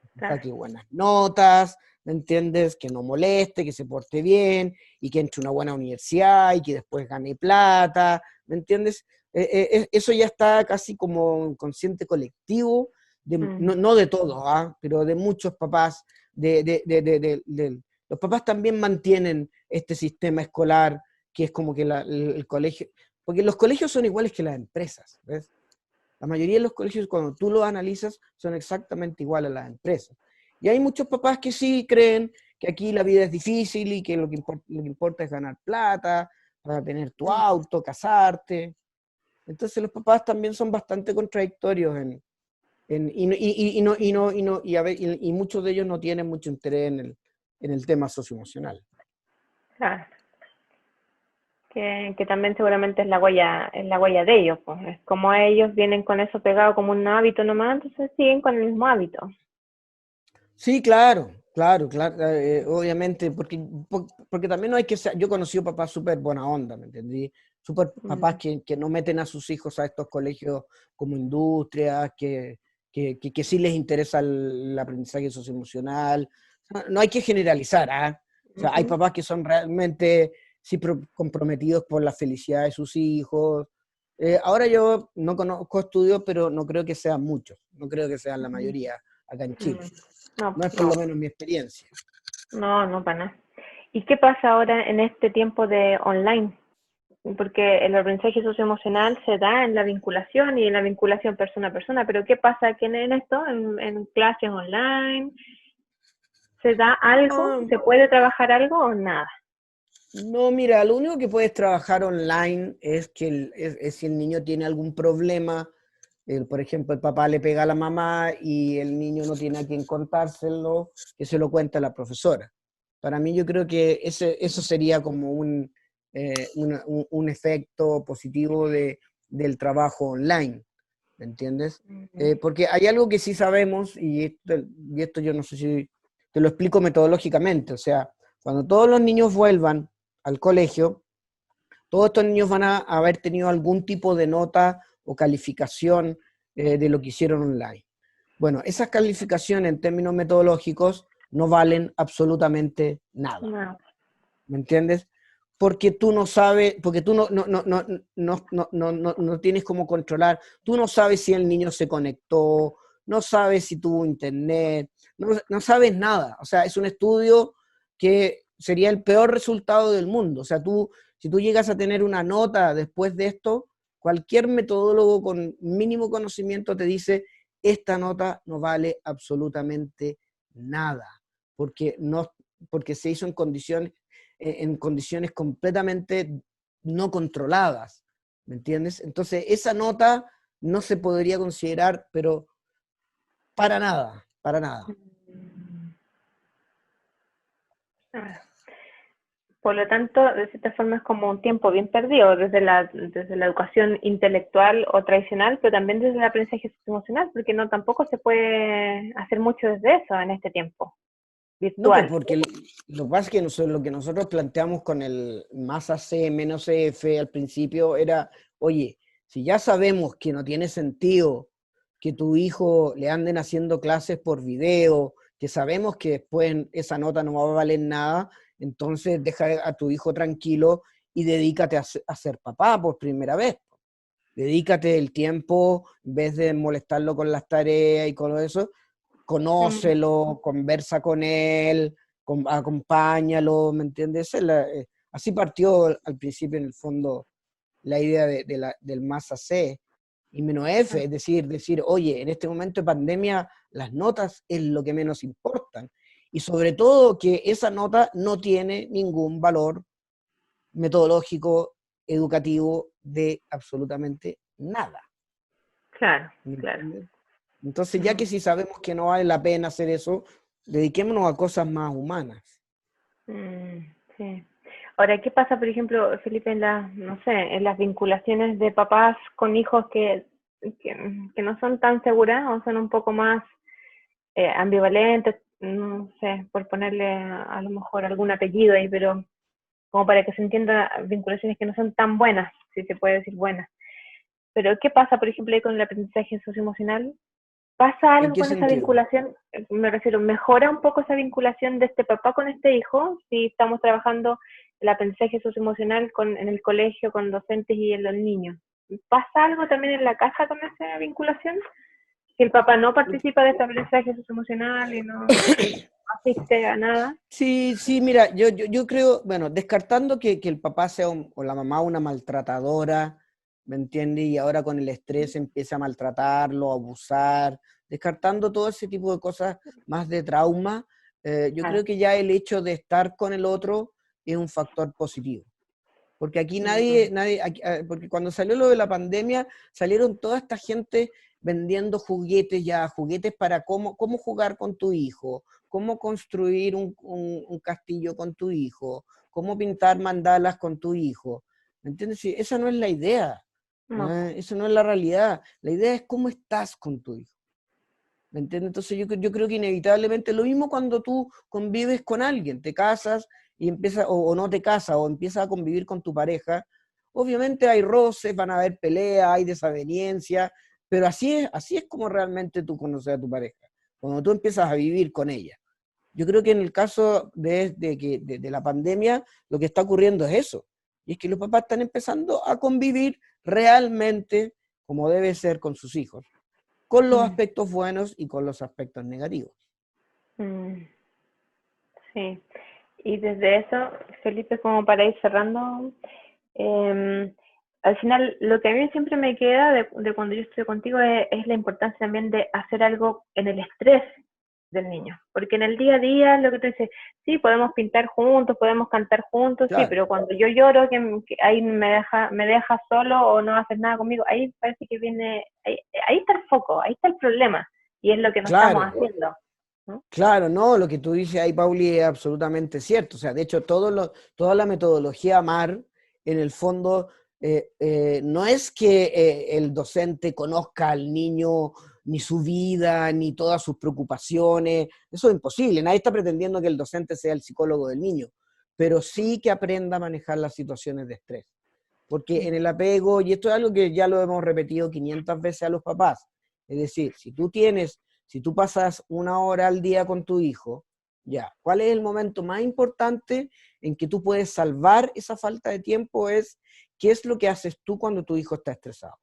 que claro. saque buenas notas, ¿me entiendes? Que no moleste, que se porte bien y que entre a una buena universidad y que después gane plata, ¿me entiendes? Eso ya está casi como inconsciente colectivo, Mm, no de todos, ¿ah? Pero de muchos papás, los papás también mantienen este sistema escolar que es como que el colegio, porque los colegios son iguales que las empresas, ¿ves? La mayoría de los colegios, cuando tú los analizas, son exactamente iguales a las empresas. Y hay muchos papás que sí creen que aquí la vida es difícil y que lo que importa es ganar plata, para tener tu mm. auto, casarte. Entonces los papás también son bastante contradictorios y muchos de ellos no tienen mucho interés en el tema socioemocional. Claro. Que también seguramente es la huella de ellos, pues. Es como ellos vienen con eso pegado como un hábito nomás, entonces siguen con el mismo hábito. Sí, claro, claro, claro, obviamente, porque también no hay que ser, yo he conocido papás súper buena onda, ¿me entendí? Súper papás Mm, que no meten a sus hijos a estos colegios como industrias, que sí les interesa el aprendizaje socioemocional. No hay que generalizar, ¿ah? O sea, hay ujú. papás que son realmente sí comprometidos por la felicidad de sus hijos. Ahora yo no conozco estudios, pero no creo que sean muchos, no creo que sean la Mm, mayoría acá en mm. Chile. No, No es por no, lo menos mi experiencia. no, para nada. ¿Y qué pasa ahora en este tiempo de online? Porque el aprendizaje socioemocional se da en la vinculación y en la vinculación persona a persona, pero ¿qué pasa aquí en esto, en clases online? ¿Se da algo? Ah, ¿Se puede trabajar algo o nada? no, mira, lo único que puedes trabajar online es que es si el niño tiene algún problema, por ejemplo, el papá le pega a la mamá y el niño no tiene a quien contárselo, que se lo cuenta la profesora. Para mí yo creo que eso sería como un efecto positivo del trabajo online, ¿me entiendes? Mm, Porque hay algo que sí sabemos, y esto yo no sé si te lo explico metodológicamente, o sea, cuando todos los niños vuelvan al colegio, todos estos niños van a haber tenido algún tipo de nota o calificación de lo que hicieron online. Bueno, esas calificaciones en términos metodológicos no valen absolutamente nada. no. ¿Me entiendes? Porque tú no sabes, porque tú no tienes cómo controlar, tú no sabes si el niño se conectó, no sabes si tuvo internet, no sabes nada. O sea, es un estudio que sería el peor resultado del mundo. O sea, si tú llegas a tener una nota después de esto, cualquier metodólogo con mínimo conocimiento te dice, esta nota no vale absolutamente nada porque, no, porque se hizo en condiciones completamente no controladas, ¿me entiendes? Entonces, esa nota no se podría considerar, pero para nada, para nada. Ah, por lo tanto, de cierta forma es como un tiempo bien perdido desde la educación intelectual o tradicional, pero también desde el aprendizaje emocional, porque no tampoco se puede hacer mucho desde eso en este tiempo No, pues virtual. porque lo que pasa es que lo que nosotros planteamos con el más AC menos EF al principio era, oye, si ya sabemos que no tiene sentido que tu hijo le anden haciendo clases por video, que sabemos que después esa nota no va a valer nada, entonces deja a tu hijo tranquilo y dedícate a ser papá por primera vez. Dedícate el tiempo, en vez de molestarlo con las tareas y con eso, Mm, conócelo, conversa con él, acompáñalo, ¿me entiendes? Así partió al principio, en el fondo, la idea del más AC y menos F, es decir, oye, en este momento de pandemia las notas es lo que menos importan. Y sobre todo que esa nota no tiene ningún valor metodológico, educativo, de absolutamente nada. claro, ¿Me claro. entiendes? Entonces, ya que Mm, si sabemos que no vale la pena hacer eso, dediquémonos a cosas más humanas. sí. Ahora, ¿qué pasa, por ejemplo, Felipe, en las, no sé, en las vinculaciones de papás con hijos que no son tan seguras o son un poco más ambivalentes, no sé, por ponerle a lo mejor algún apellido ahí, pero como para que se entienda, vinculaciones que no son tan buenas, si se puede decir buenas. Pero ¿qué pasa, por ejemplo, ahí con el aprendizaje socioemocional? ¿Pasa ¿En algo qué con esa sentido? vinculación? Me refiero, ¿mejora un poco esa vinculación de este papá con este hijo si estamos trabajando el aprendizaje socioemocional en el colegio, con docentes y en los niños? ¿Pasa algo también en la casa con esa vinculación? Si el papá no participa de este aprendizaje socioemocional y no asiste a nada. Sí, sí, mira, yo creo, bueno, descartando que el papá sea o la mamá una maltratadora, ¿me entiendes? Y ahora con el estrés empieza a maltratarlo, a abusar, descartando todo ese tipo de cosas más de trauma, yo Claro. creo que ya el hecho de estar con el otro es un factor positivo. Porque aquí Mm, porque cuando salió lo de la pandemia, salieron toda esta gente vendiendo juguetes ya, juguetes para cómo jugar con tu hijo, cómo construir un castillo con tu hijo, cómo pintar mandalas con tu hijo. ¿Me entiendes? Sí, esa no es la idea, no, eso no es la realidad. La idea es cómo estás con tu hijo. ¿Me entiendes? Entonces yo creo que inevitablemente lo mismo cuando tú convives con alguien, te casas y empiezas, o no te casas, o empiezas a convivir con tu pareja, obviamente hay roces, van a haber peleas, hay desavenencias, pero así es como realmente tú conoces a tu pareja, cuando tú empiezas a vivir con ella. Yo creo que en el caso de la pandemia, lo que está ocurriendo es eso, y es que los papás están empezando a convivir realmente como debe ser con sus hijos, con los mm, aspectos buenos y con los aspectos negativos. mm, sí. Y desde eso, Felipe, como para ir cerrando, eh, al final lo que a mí siempre me queda de cuando yo estoy contigo es la importancia también de hacer algo en el estrés del niño, porque en el día a día lo que tú dices, sí, podemos pintar juntos, podemos cantar juntos, sí, Claro, pero cuando yo lloro que ahí me deja solo o no haces nada conmigo, ahí parece que viene, ahí está el foco, ahí está el problema, y es lo que no estamos claro, haciendo, ¿no? claro, no, lo que tú dices ahí, Pauli, es absolutamente cierto. O sea, de hecho, toda la metodología MAR, en el fondo, no es que el docente conozca al niño ni su vida, ni todas sus preocupaciones. Eso es imposible. Nadie está pretendiendo que el docente sea el psicólogo del niño, pero sí que aprenda a manejar las situaciones de estrés. Porque en el apego, y esto es algo que ya lo hemos repetido 500 veces a los papás, es decir, si tú pasas 1 hora al día con tu hijo, ya, ¿cuál es el momento más importante en que tú puedes salvar esa falta de tiempo? Es, ¿qué es lo que haces tú cuando tu hijo está estresado?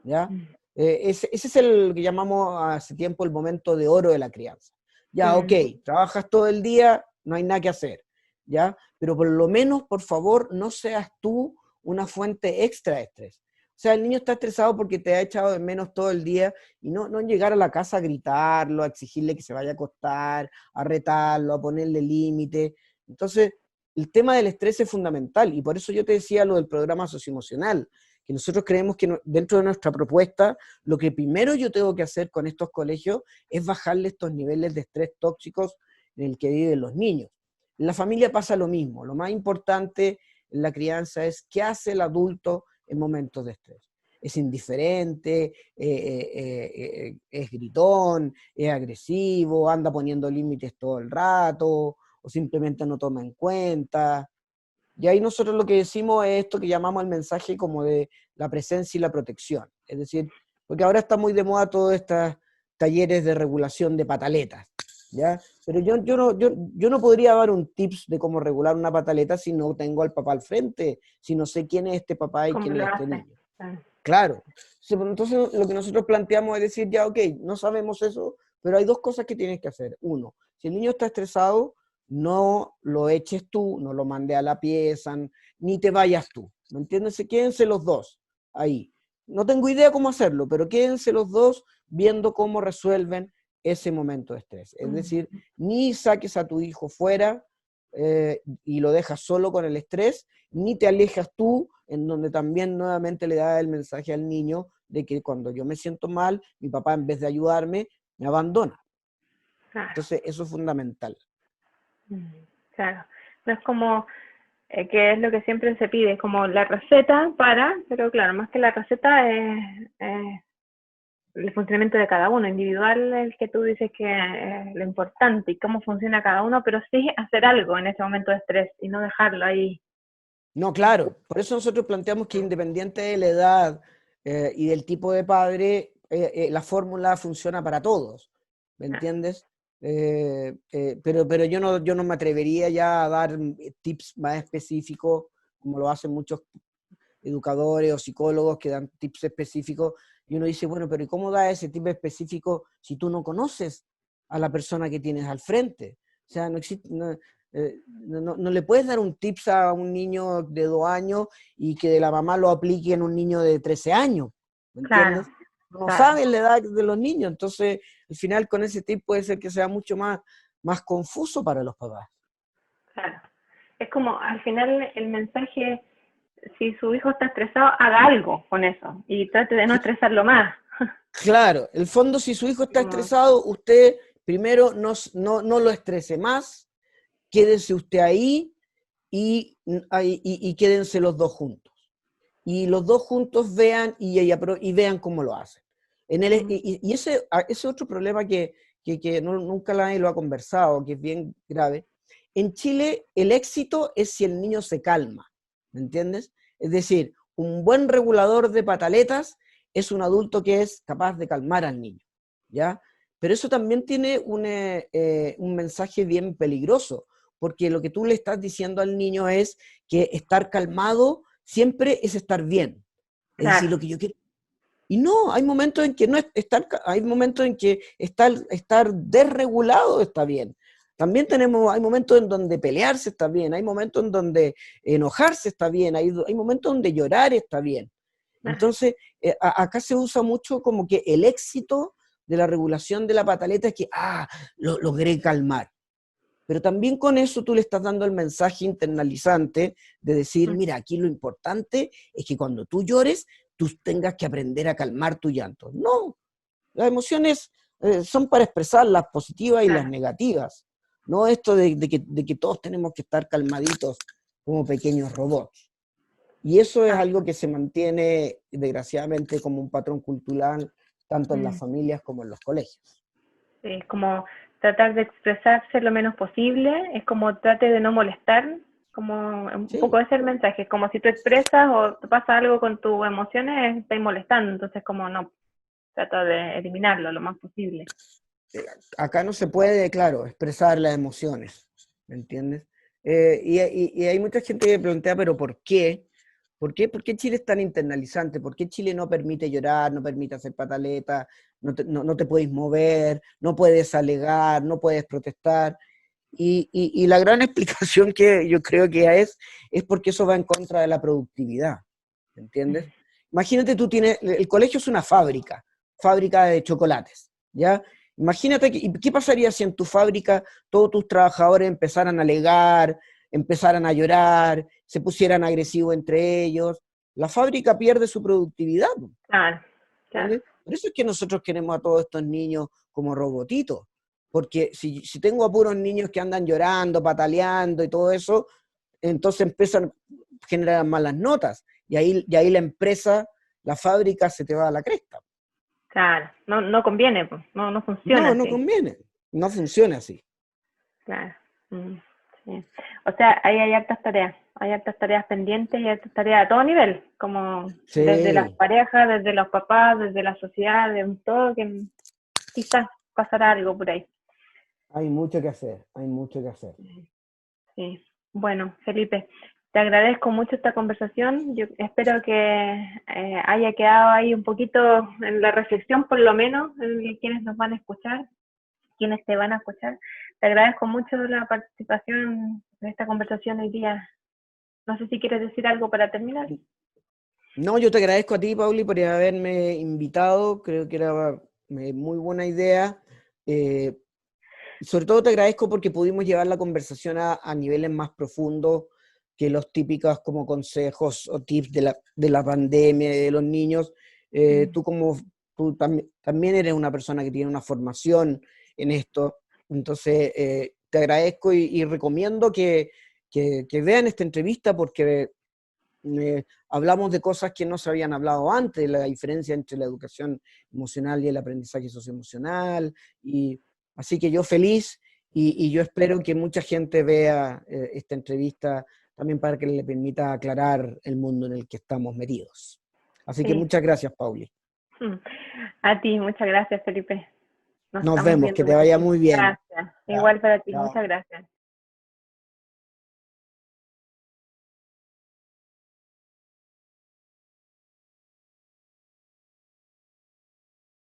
¿Ya? Ese es el que llamamos hace tiempo el momento de oro de la crianza. Ya, ok, Mm, trabajas todo el día, no hay nada que hacer, ¿ya? Pero por lo menos, por favor, no seas tú una fuente extra de estrés. O sea, el niño está estresado porque te ha echado de menos todo el día y no llegar a la casa a gritarlo, a exigirle que se vaya a acostar, a retarlo, a ponerle límite. Entonces, el tema del estrés es fundamental y por eso yo te decía lo del programa socioemocional, que nosotros creemos que dentro de nuestra propuesta, lo que primero yo tengo que hacer con estos colegios es bajarle estos niveles de estrés tóxicos en el que viven los niños. En la familia pasa lo mismo, lo más importante en la crianza es qué hace el adulto en momentos de estrés. Es indiferente, es gritón, es agresivo, anda poniendo límites todo el rato, o simplemente no toma en cuenta. Y ahí nosotros lo que decimos es esto que llamamos el mensaje como de la presencia y la protección. Es decir, porque ahora está muy de moda todos estos talleres de regulación de pataletas, ¿ya? Pero yo no podría dar un tips de cómo regular una pataleta si no tengo al papá al frente, si no sé quién es este papá y ¿Cómo quién lo es este hace? niño. Ah, Claro. Sí, pues, entonces lo que nosotros planteamos es decir, ya, ok, no sabemos eso, pero hay dos cosas que tienes que hacer. Uno, si el niño está estresado, no lo eches tú, no lo mande a la pieza, ni te vayas tú. ¿Me entiendes? Quédense los dos ahí. No tengo idea cómo hacerlo, pero quédense los dos viendo cómo resuelven ese momento de estrés. Es decir, ni saques a tu hijo fuera y lo dejas solo con el estrés, ni te alejas tú, en donde también nuevamente le da el mensaje al niño de que cuando yo me siento mal, mi papá en vez de ayudarme, me abandona. claro. Entonces, eso es fundamental. Claro. No es como, que es lo que siempre se pide, como la receta para, pero claro, más que la receta es el funcionamiento de cada uno, individual, el que tú dices que es lo importante y cómo funciona cada uno, pero sí hacer algo en ese momento de estrés y no dejarlo ahí. No, claro, por eso nosotros planteamos que independiente de la edad y del tipo de padre, la fórmula funciona para todos, ¿me entiendes? Pero yo no me atrevería ya a dar tips más específicos, como lo hacen muchos educadores o psicólogos que dan tips específicos, y uno dice, bueno, pero ¿y cómo da ese tip específico si tú no conoces a la persona que tienes al frente? O sea, no existe, no le puedes dar un tips a un niño de 2 años y que la mamá lo aplique en un niño de 13 años, ¿me Claro, entiendes? No claro, sabes la edad de los niños, entonces al final con ese tip puede ser que sea mucho más confuso para los papás. claro. Es como al final el mensaje, si su hijo está estresado, haga algo con eso y trate de no estresarlo más. Claro, el fondo, si su hijo está Como, estresado, usted primero no lo estrese más, quédese usted ahí y quédense los dos juntos. Y los dos juntos vean y vean cómo lo hacen. Y ese otro problema que nunca nadie lo ha conversado, que es bien grave. En Chile, el éxito es si el niño se calma, ¿me entiendes? Es decir, un buen regulador de pataletas es un adulto que es capaz de calmar al niño, ¿ya? Pero eso también tiene un mensaje bien peligroso, porque lo que tú le estás diciendo al niño es que estar calmado siempre es estar bien. Es decir, claro, lo que yo quiero. Y no, hay momentos en que no es estar, hay momentos en que estar desregulado está bien. También hay momentos en donde pelearse está bien, hay momentos en donde enojarse está bien, hay momentos donde llorar está bien. Entonces, acá se usa mucho como que el éxito de la regulación de la pataleta es que, lo logré calmar. Pero también con eso tú le estás dando el mensaje internalizante de decir, mira, aquí lo importante es que cuando tú llores, tú tengas que aprender a calmar tu llanto. No, las emociones son para expresar las positivas y las claro. negativas. No esto de que todos tenemos que estar calmaditos como pequeños robots. Y eso es Ah, algo que se mantiene, desgraciadamente, como un patrón cultural, tanto en las mm. familias como en los colegios. Es como tratar de expresarse lo menos posible, es como trate de no molestar, como un poco Sí. ese es el mensaje, como si tú expresas o te pasa algo con tus emociones, estás molestando, entonces como no, trata de eliminarlo lo más posible. Acá no se puede, claro, expresar las emociones, ¿me entiendes? Y hay mucha gente que plantea, pero ¿por qué? ¿Por qué? ¿Por qué Chile es tan internalizante? ¿Por qué Chile no permite llorar, no permite hacer pataleta, no te puedes mover, no puedes alegar, no puedes protestar? Y la gran explicación que yo creo que es porque eso va en contra de la productividad, ¿me entiendes? imagínate tú tienes, el colegio es una fábrica de chocolates, ¿ya? Imagínate, ¿qué pasaría si en tu fábrica todos tus trabajadores empezaran a alegar, empezaran a llorar, se pusieran agresivos entre ellos? La fábrica pierde su productividad, Claro, claro. ¿entiendes? Por eso es que nosotros queremos a todos estos niños como robotitos, porque si tengo a puros niños que andan llorando, pataleando y todo eso, entonces empiezan a generar malas notas, y ahí la empresa, la fábrica se te va a la cresta. Claro, no conviene, pues. No funciona No, no así. conviene, no funciona así. Claro. Sí. O sea, ahí hay hartas tareas pendientes y hartas tareas a todo nivel, como desde las Sí, parejas, desde los papás, desde la sociedad, de todo, que quizás pasará algo por ahí. hay mucho que hacer, hay mucho que hacer. Sí. Bueno, Felipe, te agradezco mucho esta conversación. Yo espero que haya quedado ahí un poquito en la reflexión, por lo menos, en quienes nos van a escuchar, quienes te van a escuchar. Te agradezco mucho la participación en esta conversación hoy día. No sé si quieres decir algo para terminar. No, yo te agradezco a ti, Pauli, por haberme invitado, creo que era muy buena idea. Eh, Sobre todo te agradezco porque pudimos llevar la conversación a niveles más profundos que los típicos como consejos o tips de la pandemia y de los niños. Tú también eres una persona que tiene una formación en esto, entonces te agradezco y recomiendo que vean esta entrevista porque hablamos de cosas que no se habían hablado antes, la diferencia entre la educación emocional y el aprendizaje socioemocional, y así que yo feliz y yo espero que mucha gente vea esta entrevista también para que le permita aclarar el mundo en el que estamos metidos. Así que Sí. muchas gracias, Pauli. A ti, muchas gracias, Felipe. Nos Nos estamos vemos, que viendo. te vaya muy bien. Gracias. Chao. Igual para ti, Chao. muchas gracias.